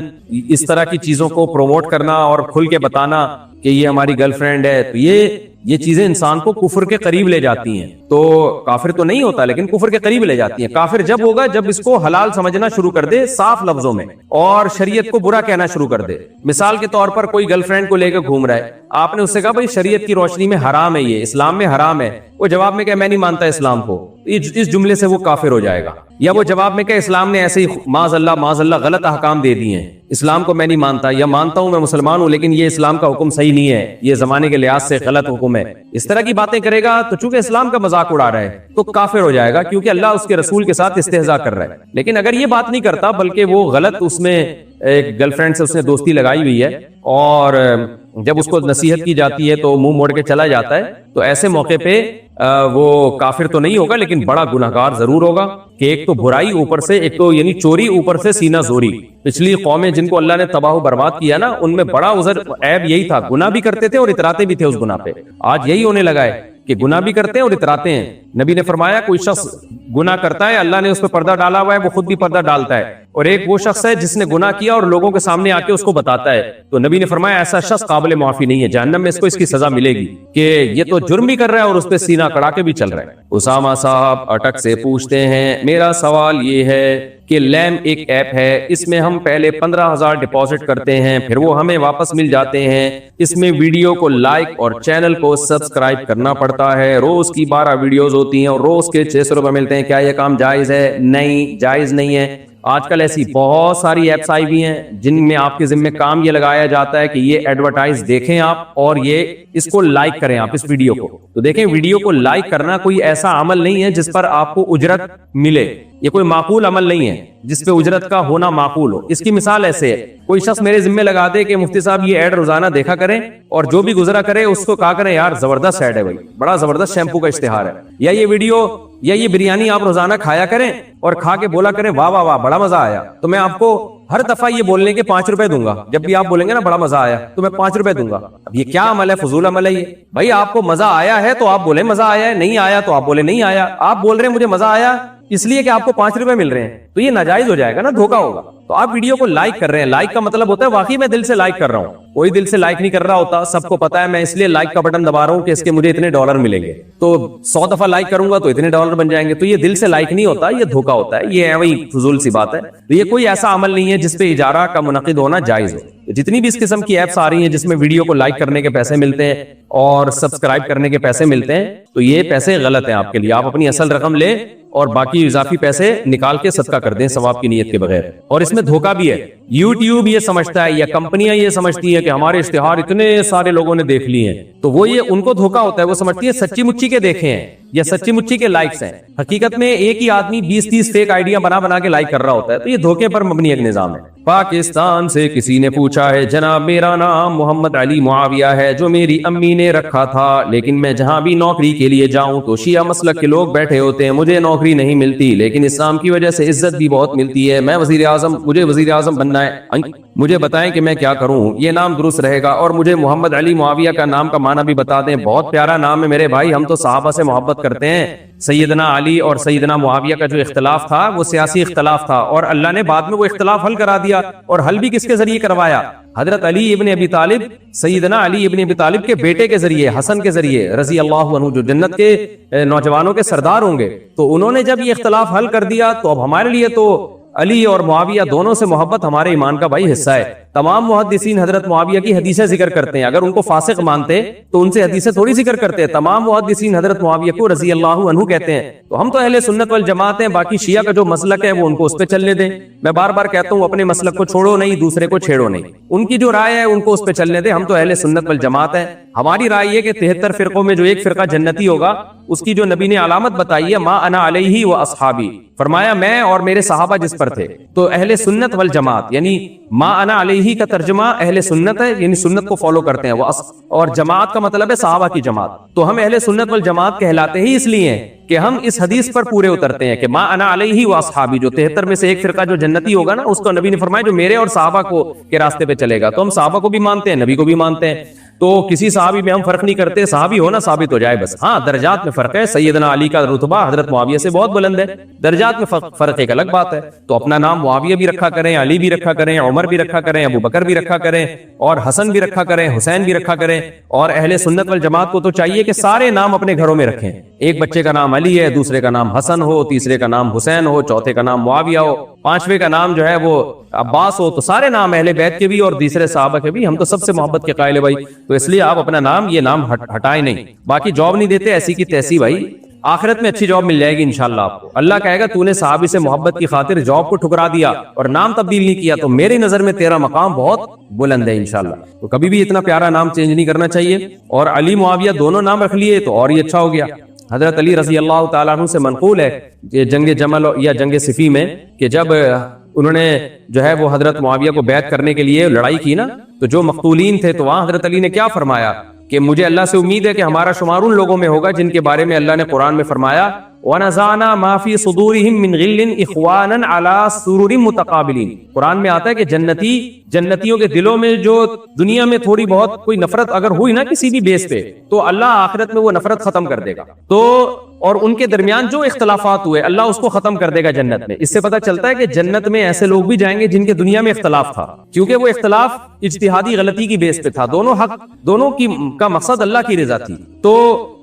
S1: اس طرح کی چیزوں کو پروموٹ کرنا اور کھل کے بتانا کہ یہ ہماری گرل فرینڈ ہے, تو یہ چیزیں انسان کو کفر کے قریب لے جاتی ہیں. تو کافر تو نہیں ہوتا لیکن کفر کے قریب لے جاتی ہیں. کافر جب ہوگا جب اس کو حلال سمجھنا شروع کر دے صاف لفظوں میں اور شریعت کو برا کہنا شروع کر دے. مثال کے طور پر کوئی گرل فرینڈ کو لے کے گھوم رہا ہے, آپ نے اس سے کہا بھائی شریعت کی روشنی میں حرام ہے, یہ اسلام میں حرام ہے, وہ جواب میں کہ میں نہیں مانتا اسلام کو, اس جملے سے وہ کافر ہو جائے گا. یا وہ جواب میں کہ اسلام نے ایسے ہی معاذ اللہ غلط احکام دے دیے ہیں, اسلام کو میں نہیں مانتا, یا مانتا ہوں میں مسلمان ہوں لیکن یہ اسلام کا حکم صحیح نہیں ہے, یہ زمانے کے لحاظ سے غلط حکم ہے, اس طرح کی باتیں کرے گا تو چونکہ اسلام کا مذاق اڑا رہا ہے تو کافر ہو جائے گا, کیونکہ اللہ اس کے رسول کے ساتھ استہزاء کر رہا ہے. لیکن اگر یہ بات نہیں کرتا بلکہ وہ غلط اس میں ایک گرل فرینڈ سے اس نے دوستی لگائی ہوئی ہے اور جب اس کو نصیحت کی جاتی ہے تو منہ موڑ کے چلا جاتا ہے, تو ایسے موقع پہ وہ کافر تو نہیں ہوگا لیکن بڑا گناہگار ضرور ہوگا. کہ ایک تو برائی اوپر سے, ایک تو یعنی چوری اوپر سے سینہ زوری. پچھلی قومیں جن کو اللہ نے تباہ و برباد کیا نا, ان میں بڑا عذر عیب یہی تھا, گناہ بھی کرتے تھے اور اتراتے بھی تھے اس گناہ پہ. آج یہی ہونے لگا ہے کہ گناہ بھی کرتے ہیں اور اتراتے ہیں. نبی نے فرمایا کوئی شخص گناہ کرتا ہے, اللہ نے اس پہ پردہ ڈالا ہوا ہے, وہ خود بھی پردہ ڈالتا ہے, اور ایک وہ شخص ہے جس نے گناہ کیا اور لوگوں کے سامنے آ کے اس کو بتاتا ہے, تو نبی نے فرمایا ایسا شخص قابل معافی نہیں ہے, جہنم میں اس کو اس کی سزا ملے گی کہ یہ تو جرم بھی کر رہا ہے اور اس پہ سینہ کڑا کے بھی چل رہا ہے. اسامہ صاحب اٹک سے پوچھتے ہیں, میرا سوال یہ ہے کہ لیم ایک ایپ ہے, اس میں ہم پہلے 15,000 ڈپازٹ کرتے ہیں, پھر وہ ہمیں واپس مل جاتے ہیں, اس میں ویڈیو کو لائک اور چینل کو سبسکرائب کرنا پڑتا ہے, روز کی 12 ویڈیوز ہوتی ہیں اور روز کے 600 روپے ملتے ہیں, کیا یہ کام جائز ہے؟ نہیں, جائز نہیں ہے. آج کل ایسی بہت ساری ایپس آئی ہوئی ہیں جن میں آپ کے ذمہ کام یہ لگایا جاتا ہے کہ یہ ایڈورٹائز دیکھیں آپ اور یہ اس کو لائک کریں آپ اس ویڈیو کو. تو دیکھیں ویڈیو کو لائک کرنا کوئی ایسا عمل نہیں ہے جس پر آپ کو اجرت ملے, یہ کوئی معقول عمل نہیں ہے جس پہ اجرت کا ہونا معقول ہو. اس کی مثال ایسے ہے, کوئی شخص میرے ذمہ لگا دے کہ مفتی صاحب یہ ایڈ روزانہ دیکھا کریں اور جو بھی گزرا کرے اس کو کہا کریں یار زبردست ایڈ ہے بھائی, بڑا زبردست شیمپو کا اشتہار ہے, یا یہ ویڈیو یا یہ بریانی آپ روزانہ کھایا کریں اور کھا کے بولا کریں واہ واہ واہ بڑا مزہ آیا, تو میں آپ کو ہر دفعہ یہ بولنے کے 5 روپے دوں گا. جب بھی آپ بولیں گے نا بڑا مزہ آیا تو میں 5 روپے دوں گا. اب یہ کیا عمل ہے؟ فضول عمل ہے یہ بھائی. آپ کو مزہ آیا ہے تو آپ بولیں مزہ آیا ہے, نہیں آیا تو آپ بولیں نہیں آیا. آپ بول رہے ہیں مجھے مزہ آیا اس لیے کہ آپ کو 5 روپے مل رہے ہیں, تو یہ ناجائز ہو جائے گا نا, دھوکا ہوگا. تو آپ ویڈیو کو لائک کر رہے ہیں, لائک کا مطلب ہوتا ہے واقعی میں دل سے لائک کر رہا ہوں. کوئی دل سے لائک نہیں کر رہا ہوتا, سب کو پتا ہے میں اس لیے لائک کا بٹن دبا رہا ہوں کہ اس کے مجھے اتنے ڈالر ملیں گے, تو 100 دفعہ لائک کروں گا تو اتنے ڈالر بن جائیں گے. تو یہ دل سے لائک نہیں ہوتا, یہ دھوکا ہوتا ہے, یہ وہی فضول سی بات ہے. تو یہ کوئی ایسا عمل نہیں ہے جس پہ اجارہ کا منعقد ہونا جائز ہو. جتنی بھی اس قسم کی ایپس آ رہی ہیں جس میں ویڈیو کو لائک کرنے کے پیسے ملتے ہیں اور سبسکرائب کرنے کے پیسے ملتے ہیں, تو یہ پیسے غلط ہیں آپ کے لیے. آپ اپنی اصل رقم لیں اور باقی اضافی پیسے نکال کے صدقہ کر دیں ثواب کی نیت کے بغیر. اور اس میں دھوکا بھی ہے. یوٹیوب یہ سمجھتا ہے یا کمپنیاں یہ سمجھتی ہیں کہ ہمارے اشتہار اتنے سارے لوگوں نے دیکھ لیے ہیں, تو وہ یہ ان کو دھوکا ہوتا ہے. وہ سمجھتی ہے سچی مچی کے دیکھے ہیں یا سچی مچی کے لائکس ہیں. حقیقت میں ایک ہی آدمی 20-30 فیک آئیڈیا بنا کے لائک کر رہا ہوتا ہے. تو یہ دھوکے پر مبنی ایک نظام ہے. پاکستان سے کسی نے پوچھا ہے, جناب میرا نام محمد علی معاویہ ہے جو میری امی نے رکھا تھا, لیکن میں جہاں بھی نوکری کے لیے جاؤں تو شیعہ مسلک کے لوگ بیٹھے ہوتے ہیں, مجھے نوکری نہیں ملتی, لیکن اسلام کی وجہ سے عزت بھی بہت ملتی ہے. میں مجھے وزیر اعظم بننا ہے, مجھے بتائیں کہ میں کیا کروں, یہ نام درست رہے گا؟ اور مجھے محمد علی معاویہ کا نام کا معنی بھی بتا دیں. بہت پیارا نام ہے میرے بھائی, ہم تو صحابہ سے محبت کرتے ہیں. سیدنا علی اور سیدنا معاویہ کا جو اختلاف تھا وہ سیاسی اختلاف تھا, اور اللہ نے بعد میں وہ اختلاف حل کرا دیا. اور حل بھی کس کے ذریعے کروایا؟ حضرت علی ابن ابی طالب, سیدنا علی ابن ابی طالب کے بیٹے کے ذریعے, حسن کے ذریعے رضی اللہ عنہ, جو جنت کے نوجوانوں کے سردار ہوں گے. تو انہوں نے جب یہ اختلاف حل کر دیا تو اب ہمارے لیے تو علی اور معاویہ دونوں سے محبت ہمارے ایمان کا بھائی حصہ ہے. تمام محدثین حضرت معاویہ کی حدیثیں ذکر کرتے ہیں, اگر ان کو فاسق مانتے تو ان سے حدیثیں تھوڑی ذکر کرتے. تمام محدثین حضرت معاویہ کو رضی اللہ عنہ کہتے ہیں. تو ہم تو اہل سنت والجماعت ہیں, باقی شیعہ کا جو مسلک ہے وہ ان کو اس پہ چلنے دیں. میں بار بار کہتا ہوں اپنے مسلک کو چھوڑو نہیں, دوسرے کو چھیڑو نہیں. ان کی جو رائے ہے ان کو اس پہ چلنے دیں. ہم تو اہل سنت والجماعت ہیں. ہماری رائے یہ کہ 73 فرقوں میں جو ایک فرقہ جنتی ہوگا اس کی جو نبی نے علامت بتائی ہے, ما انا علیہ و اصحابی, فرمایا میں اور میرے صحابہ جس پر تھے. تو اہل سنت والجماعت یعنی ما انا علیہ کا ترجمہ اہل سنت ہے, یعنی سنت کو فالو کرتے ہیں. اور جماعت کا مطلب ہے صحابہ کی جماعت. تو ہم اہل سنت والجماعت کہلاتے ہی اس لیے ہیں کہ ہم اس حدیث پر پورے اترتے ہیں کہ ما انا علیہ و اصحابی, جو 73 میں سے ایک فرقہ جو جنتی ہوگا نا اس کو نبی نے فرمایا جو میرے اور صحابہ کو کے راستے پہ چلے گا. تو ہم صحابہ کو بھی مانتے ہیں, نبی کو بھی مانتے ہیں. تو کسی صحابی میں ہم فرق نہیں کرتے, صحابی ہونا ثابت ہو جائے بس. ہاں درجات میں فرق ہے, سیدنا علی کا رتبہ حضرت معاویہ سے بہت بلند ہے, درجات میں فرق ایک الگ بات ہے. تو اپنا نام معاویہ بھی رکھا کریں, علی بھی رکھا کریں, عمر بھی رکھا کریں, ابو بکر بھی رکھا کریں, اور حسن بھی رکھا کریں, حسین بھی رکھا کریں. اور اہل سنت والجماعت کو تو چاہیے کہ سارے نام اپنے گھروں میں رکھیں. ایک بچے کا نام علی ہے, دوسرے کا نام حسن ہو, تیسرے کا نام حسین ہو, چوتھے کا نام معاویہ ہو, پانچویں کا نام جو ہے وہ عباس ہو. تو سارے نام اہل بیت کے بھی اور دوسرے صحابہ کے بھی, ہم تو سب سے محبت کے قائل ہے بھائی. تو اس لیے آپ اپنا نام, یہ نام ہٹائیں نہیں. باقی جاب نہیں دیتے ایسی کی تیسی بھائی, آخرت میں اچھی جاب مل جائے گی انشاءاللہ آپ کو. اللہ کہے گا تو نے صحابی سے محبت کی خاطر جاب کو ٹھکرا دیا اور نام تبدیل نہیں کیا, تو میری نظر میں تیرا مقام بہت بلند ہے انشاءاللہ. تو کبھی بھی اتنا پیارا نام چینج نہیں کرنا چاہیے. اور علی معاویہ دونوں نام رکھ لیے تو اور ہی اچھا ہو گیا. حضرت علی رضی اللہ تعالیٰ عنہ سے منقول ہے کہ جنگ جمل یا جنگ صفی میں کہ جب انہوں نے جو ہے وہ حضرت معاویہ کو بیعت کرنے کے لیے لڑائی کی نا, تو جو مقتولین تھے تو وہاں حضرت علی نے کیا فرمایا کہ مجھے اللہ سے امید ہے کہ ہمارا شمار ان لوگوں میں ہوگا جن کے بارے میں اللہ نے قرآن میں فرمایا وَنَزَعْنَا مَا فِي صُدُورِهِم مِّن غِلٍّ إِخْوَانًا عَلَىٰ سُرُرٍ مُتَقَابِلِينَ. قرآن میں آتا ہے کہ جنتیوں کے دلوں میں جو دنیا میں تھوڑی بہت کوئی نفرت اگر ہوئی نا کسی بھی بیس پہ, تو اللہ آخرت میں وہ نفرت ختم کر دے گا. تو اور ان کے درمیان جو اختلافات ہوئے اللہ اس کو ختم کر دے گا جنت میں. اس سے پتہ چلتا ہے کہ جنت میں ایسے لوگ بھی جائیں گے جن کے دنیا میں اختلاف تھا, کیونکہ وہ اختلاف اجتہادی غلطی کی بیس پہ تھا. دونوں حق, دونوں کا مقصد اللہ کی رضا تھی. تو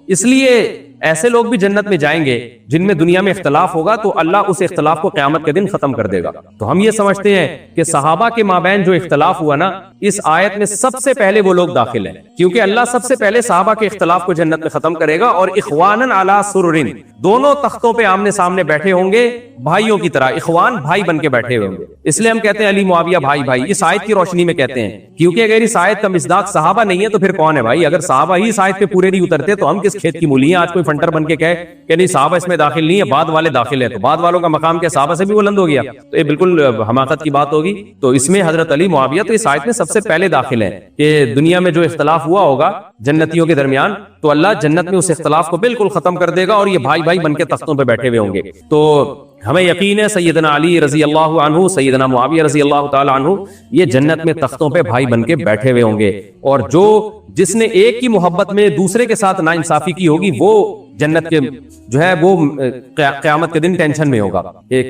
S1: اس لیے ایسے لوگ بھی جنت میں جائیں گے جن میں دنیا میں اختلاف ہوگا, تو اللہ اس اختلاف کو قیامت کے دن ختم کر دے گا. تو ہم یہ سمجھتے ہیں کہ صحابہ کے مابین جو اختلاف ہوا نا, اس آیت میں سب سے پہلے وہ لوگ داخل ہیں, کیونکہ اللہ سب سے پہلے صحابہ کے اختلاف کو جنت میں ختم کرے گا. اور اخوانن علی سررن, دونوں تختوں پہ آمنے سامنے بیٹھے ہوں گے بھائیوں کی طرح, اخوان بھائی بن کے بیٹھے ہوئے ہوں گے. اس لیے ہم کہتے ہیں علی معاویہ بھائی بھائی, اس آیت کی روشنی میں کہتے ہیں, کیونکہ اگر اس آیت کا مصداق صحابہ نہیں ہے تو پھر کون ہے بھائی؟ اگر صحابہ ہی اس آیت پہ پورے نہیں اترتے تو ہم کس کھیت کی مولی ہیں آج کوئی فنٹر بن کے کہے کہ نہیں صحابہ اس میں داخل نہیں ہے, بعد والے داخل ہیں. تو بعد والوں کا مقام کیا صحابہ سے بھی بلند ہو گیا؟ تو یہ بالکل حماقت کی بات ہوگی. تو اس میں حضرت علی معاویہ تو اس آیت میں سب سے پہلے داخل ہیں کہ دنیا میں جو اختلاف ہوا ہوگا جنتیوں کے درمیان, تو اللہ جنت میں اس اختلاف کو بالکل ختم کر دے گا اور یہ بھائی بھائی بن کے تختوں پہ بیٹھے ہوئے ہوں گے. تو ہمیں یقین ہے سیدنا علی رضی اللہ عنہ, سیدنا معاویہ رضی اللہ تعالی عنہ, یہ جنت میں تختوں پہ بھائی بن کے بیٹھے ہوئے ہوں گے. اور جس نے ایک کی محبت میں دوسرے کے ساتھ ناانصافی کی ہوگی وہ جنت کے جو ہے وہ قیامت کے دن ٹینشن میں ہوگا,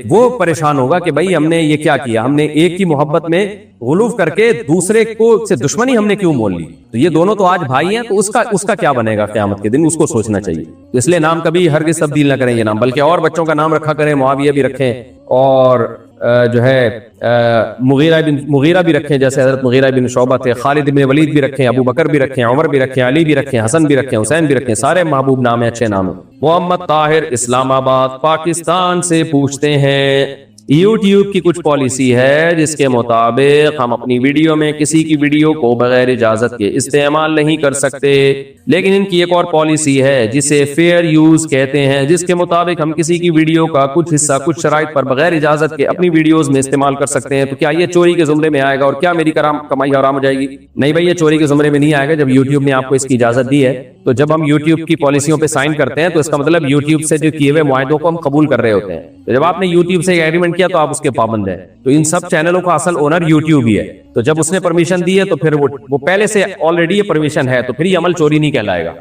S1: وہ پریشان ہوگا کہ بھائی ہم نے یہ کیا کیا, ہم نے ایک کی محبت میں غلو کر کے دوسرے کو سے دشمنی ہم نے کیوں مول لی. تو یہ دونوں تو آج بھائی ہیں, تو اس کا کیا بنے گا قیامت کے دن, اس کو سوچنا چاہیے. تو اس لیے نام کبھی ہرگز تبدیل نہ کریں یہ نام, بلکہ اور بچوں کا نام رکھا کریں, معاویہ بھی رکھیں اور جو ہے مغیرہ بھی رکھیں جیسے حضرت مغیرہ بن شعبہ تھے, خالد بن ولید بھی رکھیں, ابو بکر بھی رکھیں, عمر بھی رکھیں, علی بھی رکھیں, حسن بھی رکھیں, حسین بھی رکھیں. سارے محبوب نام ہیں, اچھے نام ہیں. محمد طاہر اسلام آباد پاکستان سے پوچھتے ہیں, یوٹیوب کی کچھ پالیسی ہے جس کے مطابق ہم اپنی ویڈیو میں کسی کی ویڈیو کو بغیر اجازت کے استعمال نہیں کر سکتے, لیکن ان کی ایک اور پالیسی ہے جسے فیئر یوز کہتے ہیں, جس کے مطابق ہم کسی کی ویڈیو کا کچھ حصہ کچھ شرائط پر بغیر اجازت کے اپنی ویڈیوز میں استعمال کر سکتے ہیں. تو کیا یہ چوری کے زمرے میں آئے گا اور کیا میری کمائی حرام ہو جائے گی؟ نہیں بھائی, یہ چوری کے زمرے میں نہیں آئے گا. جب یوٹیوب نے آپ کو اس کی اجازت دی ہے, تو جب ہم یوٹیوب کی پالیسیوں پہ سائن کرتے ہیں تو اس کا مطلب یوٹیوب سے جو کیے ہوئے معاہدوں کو ہم قبول کر رہے ہوتے ہیں. تو جب آپ نے یوٹیوب سے ایگریمنٹ کیا تو آپ اس کے پابند ہیں. تو ان سب چینلوں کا اصل اونر یوٹیوب ہی ہے. تو جب اس نے پرمیشن دی ہے تو پھر وہ پہلے سے آلریڈی یہ پرمیشن ہے, تو پھر یہ عمل چوری نہیں کہلائے گا.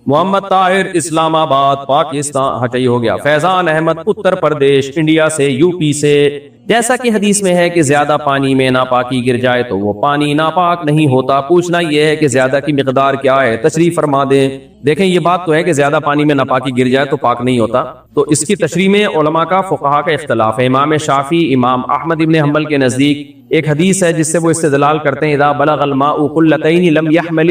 S1: محمد طاہر اسلام آباد پاکستان, ہاں چاہیے ہو گیا. فیضان احمد اتر پردیش انڈیا سے, یو پی سے, جیسا کہ حدیث میں ہے کہ زیادہ پانی میں ناپاکی گر جائے تو وہ پانی ناپاک نہیں ہوتا. پوچھنا یہ ہے کہ زیادہ کی مقدار کیا ہے, تشریح فرما دیں. دیکھیں یہ بات تو ہے کہ زیادہ پانی میں ناپاکی گر جائے تو پاک نہیں ہوتا, تو اس کی تشریح میں علماء کا فقہا کا اختلاف ہے. امام شافعی, امام احمد ابن حنبل کے نزدیک ایک حدیث ہے جس سے وہ استدلال کرتے ہیں اذا بلغ الماء قلتین لم يحمل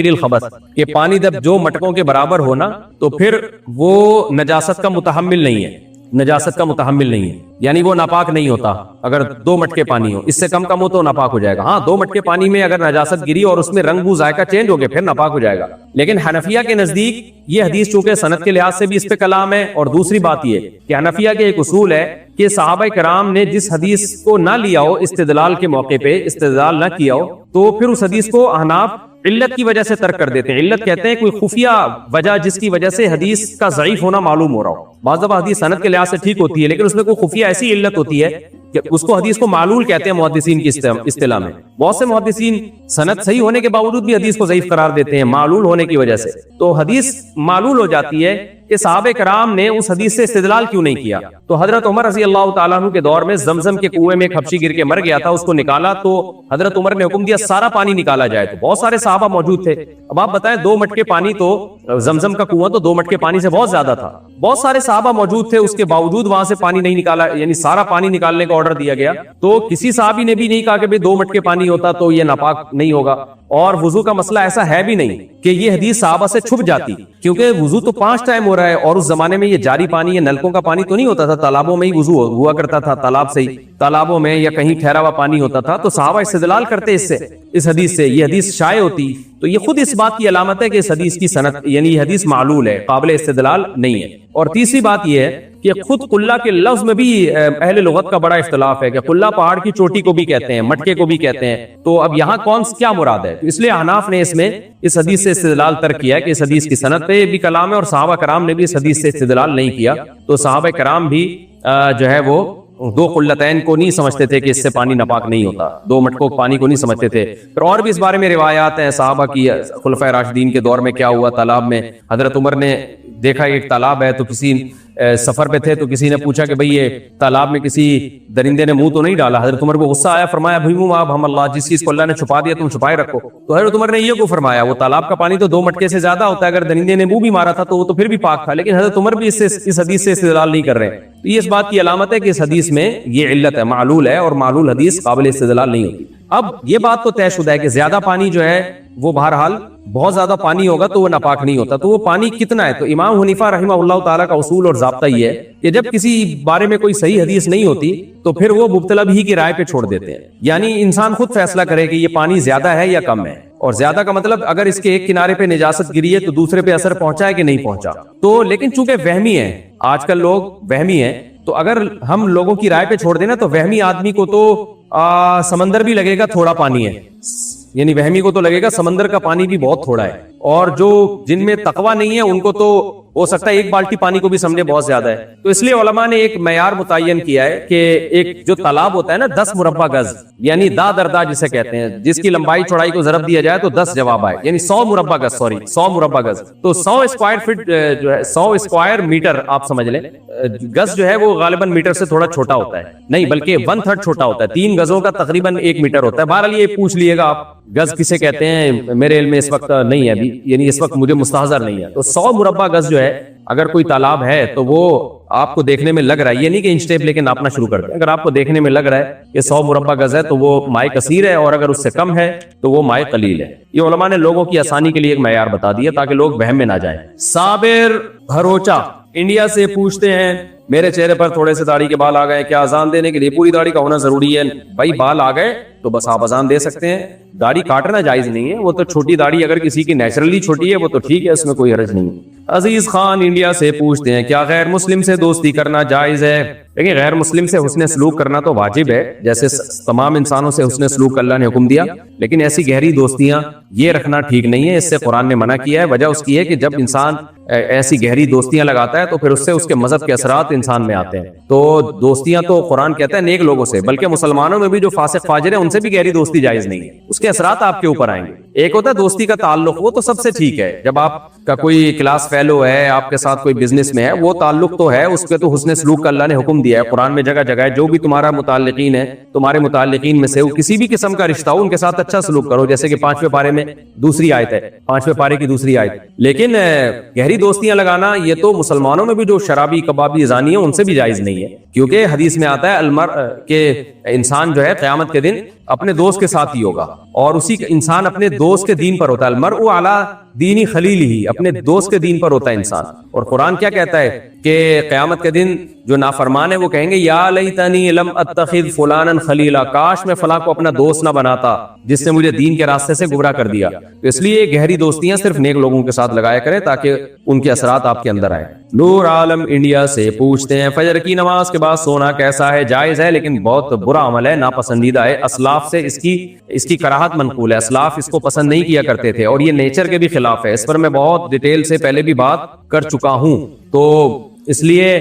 S1: الخبث, کہ پانی جب جو مٹکوں کے برابر ہونا تو پھر وہ نجاست کا متحمل نہیں ہے, نجاست کا متحمل نہیں ہے, یعنی وہ ناپاک نہیں ہوتا. اگر 2 مٹکے پانی ہو, اس سے کم ہو تو ناپاک ہو جائے گا. ہاں 2 مٹکے پانی میں اگر نجاست گری اور اس میں رنگ بو ذائقہ چینج ہو گیا پھر ناپاک ہو جائے گا. لیکن حنفیہ کے نزدیک یہ حدیث چونکہ سند کے لحاظ سے بھی اس پہ کلام ہے, اور دوسری بات یہ کہ حنفیہ کے ایک اصول ہے کہ صحابہ کرام نے جس حدیث کو نہ لیا ہو استدلال کے موقع پہ, استدلال نہ کیا ہو, تو پھر اس حدیث کو احناف علت کی وجہ سے ترک کر دیتے ہیں. علت کہتے ہیں کوئی خفیہ وجہ جس کی وجہ سے حدیث کا ضعیف ہونا معلوم ہو رہا ہو. بعض دفعہ حدیث سند کے لحاظ سے ٹھیک ہوتی ہے لیکن اس میں کوئی خفیہ ایسی علت ہوتی ہے اس کو حدیث کو معلول کہتے ہیں محدثین کی اصطلاح میں. بہت سے محدثین سند صحیح ہونے کے باوجود بھی حدیث کو ضعیف قرار دیتے ہیں معلول ہونے کی وجہ سے. تو حدیث معلول ہو جاتی ہے کہ صحابہ کرام نے اس حدیث سے استدلال کیوں نہیں کیا. تو حضرت عمر رضی اللہ تعالیٰ عنہ کے دور میں زمزم کے کنویں میں ایک حبشی گر کے مر گیا تھا, اس کو نکالا تو حضرت عمر نے حکم دیا سارا پانی نکالا جائے. تو بہت سارے صحابہ موجود تھے. اب آپ بتائیں 2 مٹکے پانی, تو زمزم کا کنواں تو 2 مٹکے پانی سے بہت زیادہ تھا, بہت سارے صحابہ موجود تھے, اس کے باوجود وہاں سے پانی نہیں نکالا, یعنی سارا پانی نکالنے کا آرڈر دیا گیا. تو کسی صحابی نے بھی نہیں کہا کہ 2 مٹکے پانی ہوتا تو یہ ناپاک نہیں ہوگا. اور وضو کا مسئلہ ایسا ہے بھی نہیں کہ یہ حدیث صحابہ سے چھپ جاتی, کیونکہ وضو تو 5 ٹائم ہو رہا ہے, اور اس زمانے میں یہ جاری پانی یا نلکوں کا پانی تو نہیں ہوتا تھا, تالابوں میں ہی وضو ہوا کرتا تھا, تالاب سے ہی, تالابوں میں یا کہیں ٹھہرا ہوا پانی ہوتا تھا. تو صحابہ استدلال کرتے اس سے, اس حدیث سے, یہ حدیث شائع ہوتی. تو یہ خود اس بات کی علامت ہے کہ اس حدیث کی سند یعنی یہ حدیث معلول ہے, قابل استدلال نہیں ہے. اور تیسری بات یہ ہے کہ خود قلہ کے لفظ میں بھی اہل لغت کا بڑا اختلاف ہے کہ قلہ پہاڑ کی چوٹی کو بھی کہتے ہیں, مٹکے کو بھی کہتے ہیں. تو اب یہاں کیا مراد ہے؟ تو اس لیے احناف نے اس میں اس حدیث سے استدلال ترک کیا کہ اس حدیث کی سند پہ بھی کلام ہے, اور صحابہ کرام نے بھی اس حدیث سے استدلال نہیں کیا. تو صحابہ کرام بھی جو ہے وہ 2 قلتین کو نہیں سمجھتے تھے کہ اس سے پانی ناپاک نہیں ہوتا, 2 مٹکوں پانی کو نہیں سمجھتے تھے. پھر اور بھی اس بارے میں روایات ہیں صحابہ کی, خلفائے راشدین کے دور میں کیا ہوا تالاب میں. حضرت عمر نے دیکھا ایک تالاب ہے, تو کسی سفر پہ تھے تو کسی نے پوچھا کہ بھئی یہ تالاب میں کسی درندے نے منہ تو نہیں ڈالا. حضرت عمر کو غصہ آیا, فرمایا بھیمو آپ ہم اللہ, جس چیز کو اللہ نے چھپا دیا تم چھپائے رکھو. تو حضرت عمر نے یہ کو فرمایا وہ تالاب کا پانی تو 2 مٹکے سے زیادہ ہوتا ہے, اگر درندے نے منہ بھی مارا تھا تو وہ تو پھر بھی پاک تھا. لیکن حضرت عمر بھی اس حدیث سے استدلال نہیں کر رہے. تو یہ اس بات کی علامت ہے کہ اس حدیث میں یہ علت ہے, معلول ہے, اور معلول حدیث قابل استدلال نہیں ہوتی. اب یہ بات تو طے شدہ ہے کہ زیادہ پانی جو ہے وہ بہرحال بہت زیادہ پانی ہوگا تو وہ ناپاک نہیں ہوتا. تو وہ پانی کتنا ہے؟ تو امام حنیفہ رحمہ اللہ تعالیٰ کا اصول اور ضابطہ یہ ہے کہ جب کسی بارے میں کوئی صحیح حدیث نہیں ہوتی تو پھر وہ مبتلا بھی کی رائے پہ چھوڑ دیتے ہیں. یعنی انسان خود فیصلہ کرے کہ یہ پانی زیادہ ہے یا کم ہے, اور زیادہ کا مطلب اگر اس کے ایک کنارے پہ نجاست گری ہے تو دوسرے پہ اثر پہنچا ہے کہ نہیں پہنچا. تو لیکن چونکہ وہمی ہے, آج کل لوگ وہمی ہیں, تو اگر ہم لوگوں کی رائے پہ چھوڑ دینا تو وہمی آدمی کو تو سمندر بھی لگے گا تھوڑا پانی ہے, یعنی وہمی کو تو لگے گا سمندر کا پانی بھی بہت تھوڑا ہے. اور جو جن میں تقویٰ نہیں ہے ان کو تو ہو سکتا ہے 1 بالٹی پانی کو بھی سمجھے بہت زیادہ ہے. تو اس لیے علماء نے ایک معیار متعین کیا ہے کہ ایک جو تالاب ہوتا ہے نا 10 مربع گز, یعنی دا دردا جسے کہتے ہیں, جس کی لمبائی چوڑائی کو ضرب دیا جائے تو 10 جواب آئے, یعنی 100 مربع گز, 100 مربع گز. تو 100 اسکوائر فٹ جو ہے 100 اسکوائر میٹر آپ سمجھ لیں. گز جو ہے وہ غالباً میٹر سے تھوڑا چھوٹا ہوتا ہے, نہیں بلکہ 1/3 چھوٹا ہوتا ہے. 3 گزوں کا تقریباً 1 میٹر ہوتا ہے. بہرحال یہ پوچھ لیے گا آپ گز کسے کہتے ہیں, میرے علم میں اس وقت نہیں ہے ابھی, یعنی اس وقت مجھے مستحضر نہیں ہے. تو 100 مربع گز جو ہے اگر کوئی تالاب ہے تو وہ آپ کو دیکھنے میں لگ رہا ہے, یہ نہیں کہ انچ ٹیپ لے کے ناپنا شروع کر دیں, اگر آپ کو دیکھنے میں لگ رہا ہے کہ 100 مربع گز ہے تو وہ مائع کثیر ہے, اور اگر اس سے کم ہے تو وہ مائع قلیل ہے. یہ علماء نے لوگوں کی آسانی کے لیے ایک معیار بتا دیا تاکہ لوگ وہم میں نہ جائیں. صابر بھروچا انڈیا سے پوچھتے ہیں میرے چہرے پر تھوڑے سے داڑھی کے بال آ گئے, کیا اذان دینے کے لیے پوری داڑھی کا ہونا ضروری ہے؟ بھائی بال آ گئے تو بس آپ اذان دے سکتے ہیں, داڑھی کاٹنا جائز نہیں ہے. وہ تو چھوٹی داڑھی اگر کسی کی نیچرلی چھوٹی ہے وہ تو ٹھیک ہے, اس میں کوئی حرج نہیں. عزیز خان انڈیا سے پوچھتے ہیں کیا غیر مسلم سے دوستی کرنا جائز ہے؟ دیکھیں غیر مسلم سے حسن سلوک کرنا تو واجب ہے, جیسے تمام انسانوں سے حسن سلوک اللہ نے حکم دیا, لیکن ایسی گہری دوستیاں یہ رکھنا ٹھیک نہیں ہے, اس سے قرآن نے منع کیا ہے. وجہ اس کی ہے کہ جب انسان ایسی گہری دوستیاں لگاتا ہے تو پھر اس سے اس کے مذہب کے اثرات انسان میں آتے ہیں. تو دوستیاں تو قرآن کہتا ہے نیک لوگوں سے, بلکہ مسلمانوں میں بھی جو فاسق فاجر ہیں ان سے بھی گہری دوستی جائز نہیں ہے, اس کے اثرات آپ کے اوپر آئیں گے. ایک ہوتا ہے دوستی کا تعلق, وہ تو سب سے ٹھیک ہے, جب آپ کا کوئی کلاس فیلو ہے, آپ کے ساتھ کوئی بزنس میں ہے, وہ تعلق تو ہے, اس پہ تو حسن سلوک کا اللہ نے حکم دیا ہے قرآن میں جگہ جگہ ہے. جو بھی تمہارا متعلقین ہے, تمہارے متعلقین میں سے کسی بھی قسم کا رشتہ ہو ان کے ساتھ اچھا سلوک کرو, جیسے کہ 5ویں پارے میں دوسری آیت ہے, 5ویں پارے کی دوسری آیت. لیکن گہری دوستیاں لگانا یہ تو مسلمانوں میں بھی جو شرابی کبابی زانی ہیں ان سے بھی جائز نہیں ہے, کیونکہ حدیث میں آتا ہے المرء کہ انسان جو ہے قیامت کے دن اپنے دوست کے ساتھ ہی ہوگا, اور اسی انسان اپنے دوست کے دین پر ہوتا ہے. المرء علی دینی خلیلہ, اپنے دوست کے دین پر ہوتا ہے انسان. اور قرآن کیا کہتا ہے کہ قیامت کے دن جو نافرمان ہے وہ کہیں گے یا لیتنی لم اتخذ فلانا خلیلا, کاش میں فلاں کو اپنا دوست نہ بناتا جس نے مجھے دین کے راستے سے گمراہ کر دیا. تو اس لیے گہری دوستیاں صرف نیک لوگوں کے ساتھ لگایا کریں تاکہ ان کے اثرات آپ کے اندر آئے. نور عالم انڈیا سے پوچھتے ہیں فجر کی نماز کے بعد سونا کیسا ہے؟ جائز ہے لیکن بہت برا عمل ہے, ناپسندیدہ ہے. اسلاف سے اس کی کراہت منقول ہے, اسلاف اس کو پسند نہیں کیا کرتے تھے, اور یہ نیچر کے بھی خلاف ہے. اس پر میں بہت ڈیٹیل سے پہلے بھی بات کر چکا ہوں, تو اس لیے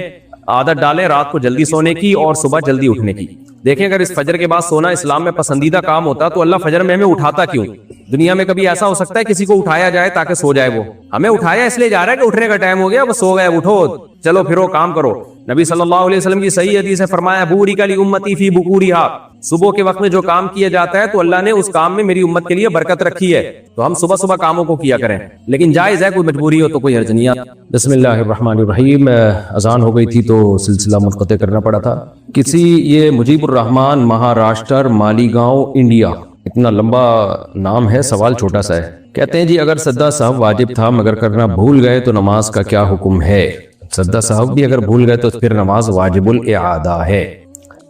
S1: عادت ڈالیں رات کو جلدی سونے کی اور صبح جلدی اٹھنے کی. دیکھیں اگر اس فجر کے بعد سونا اسلام میں پسندیدہ کام ہوتا تو اللہ فجر میں ہمیں اٹھاتا کیوں؟ دنیا میں کبھی ایسا ہو سکتا ہے کسی کو اٹھایا جائے تاکہ سو جائے؟ وہ ہمیں اٹھایا اس لیے جا رہا ہے کہ اٹھنے کا ٹائم ہو گیا، وہ سو گئے، اٹھو چلو پھرو کام کرو. نبی صلی اللہ علیہ وسلم کی صحیح حدیث ہے، فرمایا بورک لامتی فی بکورھا، صبح کے وقت میں جو کام کیا جاتا ہے تو اللہ نے اس کام میں میری امت کے لیے برکت رکھی ہے، تو ہم صبح صبح کاموں کو کیا کریں، لیکن جائز ہے، کوئی مجبوری ہو تو کوئی حرج نہیں. بسم اللہ الرحمن الرحیم. اذان ہو گئی تھی تو سلسلہ منقطع کرنا پڑا تھا. یہ مجیب الرحمان مہاراشٹر مالیگاؤں انڈیا، اتنا لمبا نام ہے، سوال چھوٹا سا ہے. کہتے ہیں جی اگر سجدہ صاحب واجب تھا مگر کرنا بھول گئے تو نماز کا کیا حکم ہے؟ سجدہ صاحب بھی اگر بھول گئے تو پھر نماز واجب الاعادہ ہے.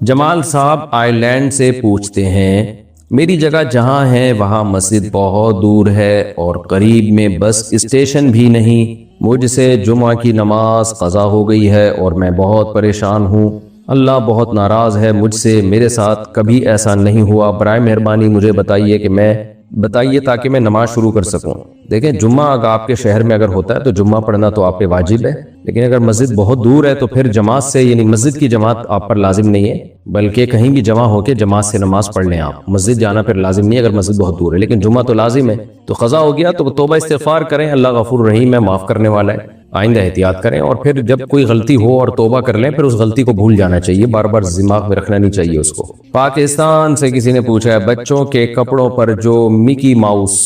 S1: جمال صاحب آئرلینڈ سے پوچھتے ہیں میری جگہ جہاں ہے وہاں مسجد بہت دور ہے اور قریب میں بس اسٹیشن بھی نہیں. مجھ سے جمعہ کی نماز قضا ہو گئی ہے اور میں بہت پریشان ہوں. اللہ بہت ناراض ہے مجھ سے، میرے ساتھ کبھی ایسا نہیں ہوا. برائے مہربانی مجھے بتائیے تاکہ میں نماز شروع کر سکوں. دیکھیں جمعہ اگر آپ کے شہر میں اگر ہوتا ہے تو جمعہ پڑھنا تو آپ پہ واجب ہے، لیکن اگر مسجد بہت دور ہے تو پھر جماعت سے، یعنی مسجد کی جماعت آپ پر لازم نہیں ہے، بلکہ کہیں بھی جمع ہو کے جماعت سے نماز پڑھ لیں. آپ مسجد جانا پھر لازم نہیں ہے اگر مسجد بہت دور ہے، لیکن جمعہ تو لازم ہے. تو قضا ہو گیا تو توبہ استغفار کریں، اللہ غفور رحیم ہے، معاف کرنے والا ہے. آئندہ احتیاط کریں اور پھر جب کوئی غلطی ہو اور توبہ کر لیں پھر اس غلطی کو بھول جانا چاہیے، بار بار دماغ میں رکھنا نہیں چاہیے اس کو. پاکستان سے کسی نے پوچھا ہے بچوں کے کپڑوں پر جو مکی ماؤس،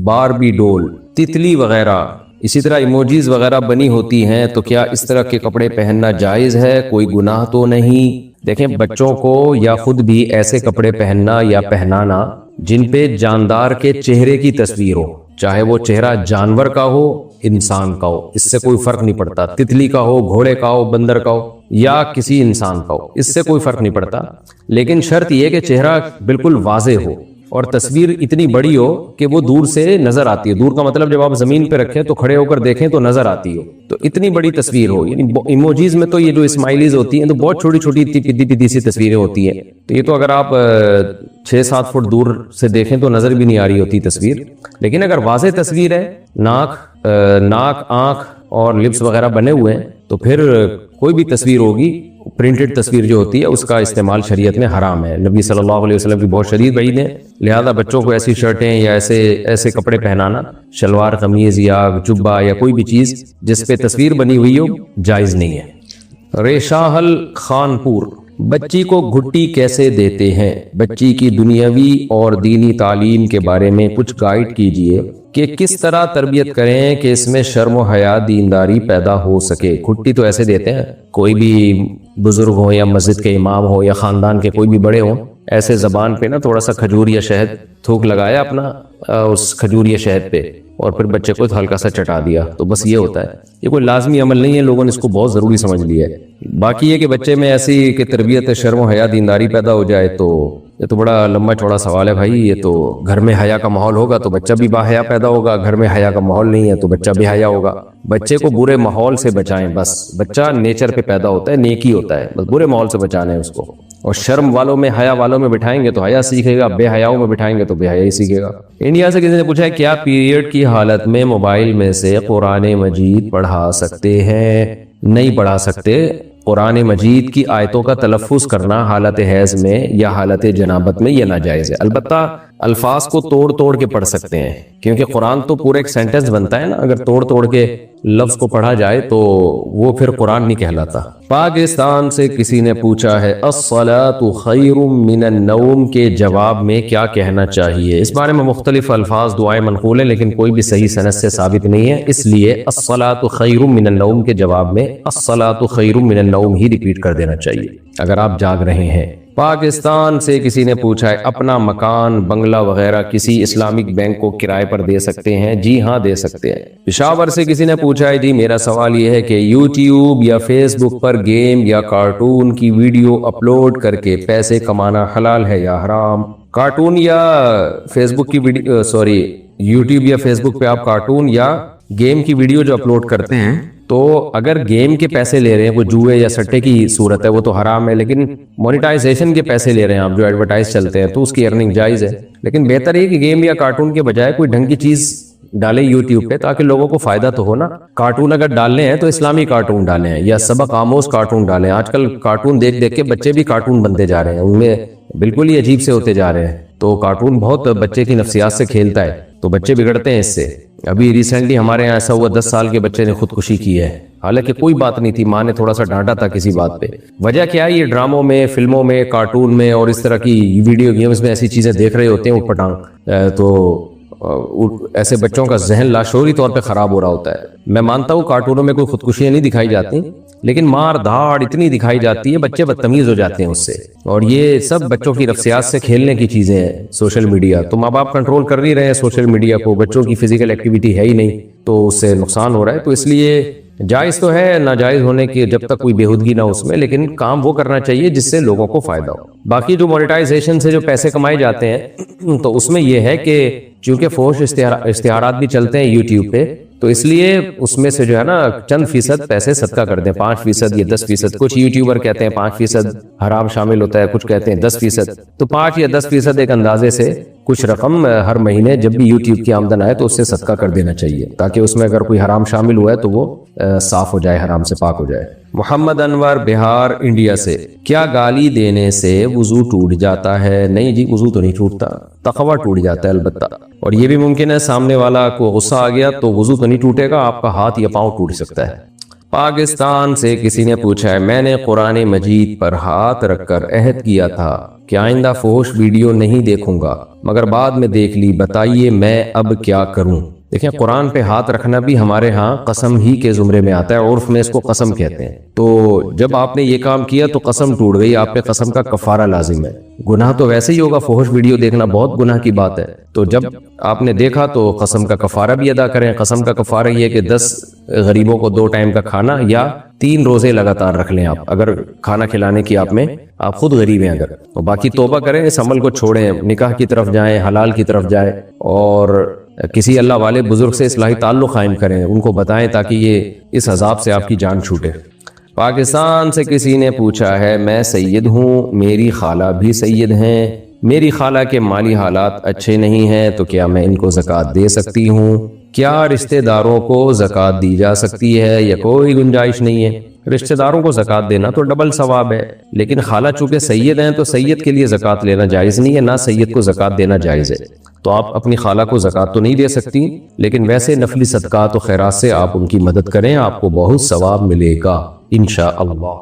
S1: باربی ڈول، تتلی وغیرہ اسی طرح ایموجیز وغیرہ بنی ہوتی ہیں تو کیا اس طرح کے کپڑے پہننا جائز ہے؟ کوئی گناہ تو نہیں؟ دیکھیں بچوں کو یا خود بھی ایسے کپڑے پہننا یا پہنانا جن پہ جاندار کے چہرے کی تصویر ہو، چاہے وہ چہرہ جانور کا ہو انسان کا ہو، اس سے کوئی فرق نہیں پڑتا. تتلی کا ہو، گھوڑے کا ہو، بندر کا ہو یا کسی انسان کا ہو، اس سے کوئی فرق نہیں پڑتا، لیکن شرط یہ کہ چہرہ بالکل واضح ہو اور تصویر اتنی بڑی ہو کہ وہ دور سے نظر آتی ہے. دور کا مطلب جب آپ زمین پہ رکھیں تو کھڑے ہو کر دیکھیں تو نظر آتی ہو، تو اتنی بڑی تصویر ہو. یعنی ایموجیز میں تو یہ جو اسمائلیز ہوتی ہیں تو بہت چھوٹی چھوٹی پدی سی تصویریں ہوتی ہیں، تو یہ تو اگر آپ 6-7 فٹ دور سے دیکھیں تو نظر بھی نہیں آ رہی ہوتی تصویر. لیکن اگر واضح تصویر ہے، ناک، آنکھ اور لپس وغیرہ بنے ہوئے ہیں تو پھر کوئی بھی تصویر ہوگی، پرنٹڈ تصویر جو ہوتی ہے اس کا استعمال شریعت میں حرام ہے. نبی صلی اللہ علیہ وسلم کی بہت شدید وعید ہے، لہذا بچوں کو ایسی شرٹیں یا ایسے کپڑے پہنانا، شلوار قمیض یا جبہ یا کوئی بھی چیز جس پہ تصویر بنی ہوئی ہو، جائز نہیں ہے. ریشاہل خانپور، بچی کو گھٹی کیسے دیتے ہیں؟ بچی کی دنیاوی اور دینی تعلیم کے بارے میں کچھ گائیڈ کیجیے کہ کس طرح تربیت کریں کہ اس میں شرم و حیا دینداری پیدا ہو سکے. گھٹی تو ایسے دیتے ہیں، کوئی بھی بزرگ ہو یا مسجد کے امام ہو یا خاندان کے کوئی بھی بڑے ہوں، ایسے زبان پہ نا تھوڑا سا کھجور یا شہد تھوک لگایا اپنا اس کھجور یا شہد پہ اور پھر بچے کو ہلکا سا چٹا دیا، تو بس یہ ہوتا ہے. یہ کوئی لازمی عمل نہیں ہے، لوگوں نے اس کو بہت ضروری سمجھ لیا ہے. باقی یہ کہ بچے میں ایسی کہ تربیت شرم و حیا دینداری پیدا ہو جائے تو یہ تو بڑا لمبا چوڑا سوال ہے بھائی. یہ تو گھر میں حیا کا ماحول ہوگا تو بچہ بھی با حیا پیدا ہوگا، گھر میں حیا کا ماحول نہیں ہے تو بچہ بھی حیا ہوگا. بچے کو برے ماحول سے بچائیں، بس بچہ نیچر پہ پیدا ہوتا ہے، نیکی ہوتا ہے، بس برے ماحول سے بچانا ہے اس کو. اور شرم والوں میں، حیا والوں میں بٹھائیں گے تو حیا سیکھے گا، بے حیاؤں میں بٹھائیں گے تو بے حیائی سیکھے گا. انڈیا سے کسی نے پوچھا ہے کیا پیریڈ کی حالت میں موبائل میں سے قرآن مجید پڑھا سکتے ہیں؟ نہیں پڑھا سکتے. قرآن مجید کی آیتوں کا تلفظ کرنا حالت حیض میں یا حالت جنابت میں یہ ناجائز ہے. البتہ الفاظ کو توڑ کے پڑھ سکتے ہیں، کیونکہ قرآن تو پورا ایک سینٹنس بنتا ہے نا، اگر توڑ کے لفظ کو پڑھا جائے تو وہ پھر قرآن نہیں کہلاتا. پاکستان سے کسی نے پوچھا ہے الصلاۃ خیر من النوم کے جواب میں کیا کہنا چاہیے؟ اس بارے میں مختلف الفاظ دعائیں منقول ہیں لیکن کوئی بھی صحیح سند سے ثابت نہیں ہے، اس لیے الصلاۃ خیر من النوم کے جواب میں الصلاۃ خیر من النوم ہی ریپیٹ کر دینا چاہیے اگر آپ جاگ رہے ہیں. پاکستان سے کسی نے پوچھا ہے اپنا مکان، بنگلہ وغیرہ کسی اسلامک بینک کو کرائے پر دے سکتے ہیں؟ جی ہاں دے سکتے ہیں. پشاور سے کسی نے پوچھا ہے جی میرا سوال یہ ہے کہ یوٹیوب یا فیس بک پر گیم یا کارٹون کی ویڈیو اپلوڈ کر کے پیسے کمانا حلال ہے یا حرام؟ کارٹون یا فیس بک کی ویڈیو، یوٹیوب یا فیس بک پہ آپ کارٹون یا گیم کی ویڈیو جو اپلوڈ کرتے ہیں تو اگر گیم کے پیسے لے رہے ہیں، وہ جوئے یا سٹے کی صورت ہے، وہ تو حرام ہے. لیکن مونیٹائزیشن کے پیسے لے رہے ہیں آپ، جو ایڈورٹائز چلتے ہیں، تو اس کی ارننگ جائز ہے. لیکن بہتر یہ کہ گیم یا کارٹون کے بجائے کوئی ڈھنگ کی چیز ڈالیں یوٹیوب پہ تاکہ لوگوں کو فائدہ تو ہو نا. کارٹون اگر ڈالنے ہیں تو اسلامی کارٹون ڈالیں یا سبق آموز کارٹون ڈالیں. آج کل کارٹون دیکھ دیکھ کے بچے بھی کارٹون بنتے جا رہے ہیں, ان میں بالکل ہی عجیب سے ہوتے جا رہے ہیں. تو کارٹون بہت بچے کی نفسیات سے کھیلتا ہے تو بچے بگڑتے ہیں اس سے. ابھی ریسنٹلی ہمارے یہاں ایسا ہوا 10 سال کے بچے نے خودکشی کی ہے, حالانکہ کوئی بات نہیں تھی, ماں نے تھوڑا سا ڈانٹا تھا کسی بات پہ. وجہ کیا ہے, یہ ڈراموں میں, فلموں میں, کارٹون میں اور اس طرح کی ویڈیو گیمز میں ایسی چیزیں دیکھ رہے ہوتے ہیں اٹھ پٹانگ, تو ایسے بچوں کا ذہن لاشعوری طور پہ خراب ہو رہا ہوتا ہے. میں مانتا ہوں کارٹونوں میں کوئی خودکشیاں نہیں دکھائی جاتی, لیکن مار دھاڑ اتنی دکھائی جاتی ہے, بچے بدتمیز ہو جاتے ہیں اس سے. اور یہ سب بچوں کی نفسیات سے کھیلنے کی چیزیں ہیں. سوشل میڈیا تو ماں باپ کنٹرول کر نہیں رہے ہیں سوشل میڈیا کو, بچوں کی فزیکل ایکٹیویٹی ہے ہی نہیں تو اس سے نقصان ہو رہا ہے. تو اس لیے جائز تو ہے, ناجائز ہونے کی جب تک کوئی بےہودگی نہ ہو اس میں, لیکن کام وہ کرنا چاہیے جس سے لوگوں کو فائدہ ہو. باقی جو مونیٹائزیشن سے جو پیسے کمائے جاتے ہیں تو اس میں یہ ہے کہ چونکہ فحش اشتہارات بھی چلتے ہیں یوٹیوب پہ, تو اس لیے اس میں سے جو ہے نا چند فیصد پیسے صدقہ کر دیں, 5% یا 10%. کچھ یوٹیوبر کہتے ہیں 5% حرام شامل ہوتا ہے, کچھ کہتے ہیں 10%. تو 5 یا 10% ایک اندازے سے کچھ رقم ہر مہینے جب بھی یوٹیوب کی آمدن آئے تو اس سے صدقہ کر دینا چاہیے, تاکہ اس میں اگر کوئی حرام شامل ہوا ہے تو وہ صاف ہو جائے, حرام سے پاک ہو جائے. محمد انور بہار انڈیا سے, کیا گالی دینے سے وضو ٹوٹ جاتا ہے؟ نہیں جی, وضو تو نہیں ٹوٹتا, تقویٰ ٹوٹ جاتا ہے البتہ. اور یہ بھی ممکن ہے سامنے والا کو غصہ آ گیا تو وضو تو نہیں ٹوٹے گا, آپ کا ہاتھ یا پاؤں ٹوٹ سکتا ہے. پاکستان سے کسی نے پوچھا ہے, میں نے قرآن مجید پر ہاتھ رکھ کر عہد کیا تھا کہ آئندہ فحش ویڈیو نہیں دیکھوں گا, مگر بعد میں دیکھ لی, بتائیے میں اب کیا کروں؟ دیکھیں, قرآن پہ ہاتھ رکھنا بھی ہمارے ہاں قسم ہی کے زمرے میں آتا ہے, عرف میں اس کو قسم کہتے ہیں. تو جب آپ نے یہ کام کیا تو قسم ٹوٹ گئی, آپ پہ قسم کا کفارہ لازم ہے. گناہ تو ویسے ہی ہوگا, فحش ویڈیو دیکھنا بہت گناہ کی بات ہے. تو جب آپ نے دیکھا تو قسم کا کفارہ بھی ادا کریں. قسم کا کفارہ یہ کہ 10 غریبوں کو 2 ٹائم کا کھانا یا 3 روزے لگاتار رکھ لیں آپ, اگر کھانا کھلانے کی آپ خود غریب ہیں اگر. اور باقی توبہ کریں, اس عمل کو چھوڑیں, نکاح کی طرف جائیں, حلال کی طرف جائیں, اور کسی اللہ والے بزرگ سے اصلاحی تعلق قائم کریں, ان کو بتائیں تاکہ یہ اس عذاب سے آپ کی جان چھوٹے. پاکستان سے کسی نے پوچھا ہے, میں سید ہوں, میری خالہ بھی سید ہیں, میری خالہ کے مالی حالات اچھے نہیں ہیں, تو کیا میں ان کو زکوٰۃ دے سکتی ہوں؟ کیا رشتہ داروں کو زکوٰۃ دی جا سکتی ہے یا کوئی گنجائش نہیں ہے؟ رشتہ داروں کو زکوٰۃ دینا تو ڈبل ثواب ہے, لیکن خالہ چونکہ سید ہیں تو سید کے لیے زکوٰۃ لینا جائز نہیں ہے, نہ سید کو زکوٰۃ دینا جائز ہے. تو آپ اپنی خالہ کو زکوٰۃ تو نہیں دے سکتی, لیکن ویسے نفلی صدقات و خیرات سے آپ ان کی مدد کریں, آپ کو بہت ثواب ملے گا انشاءاللہ.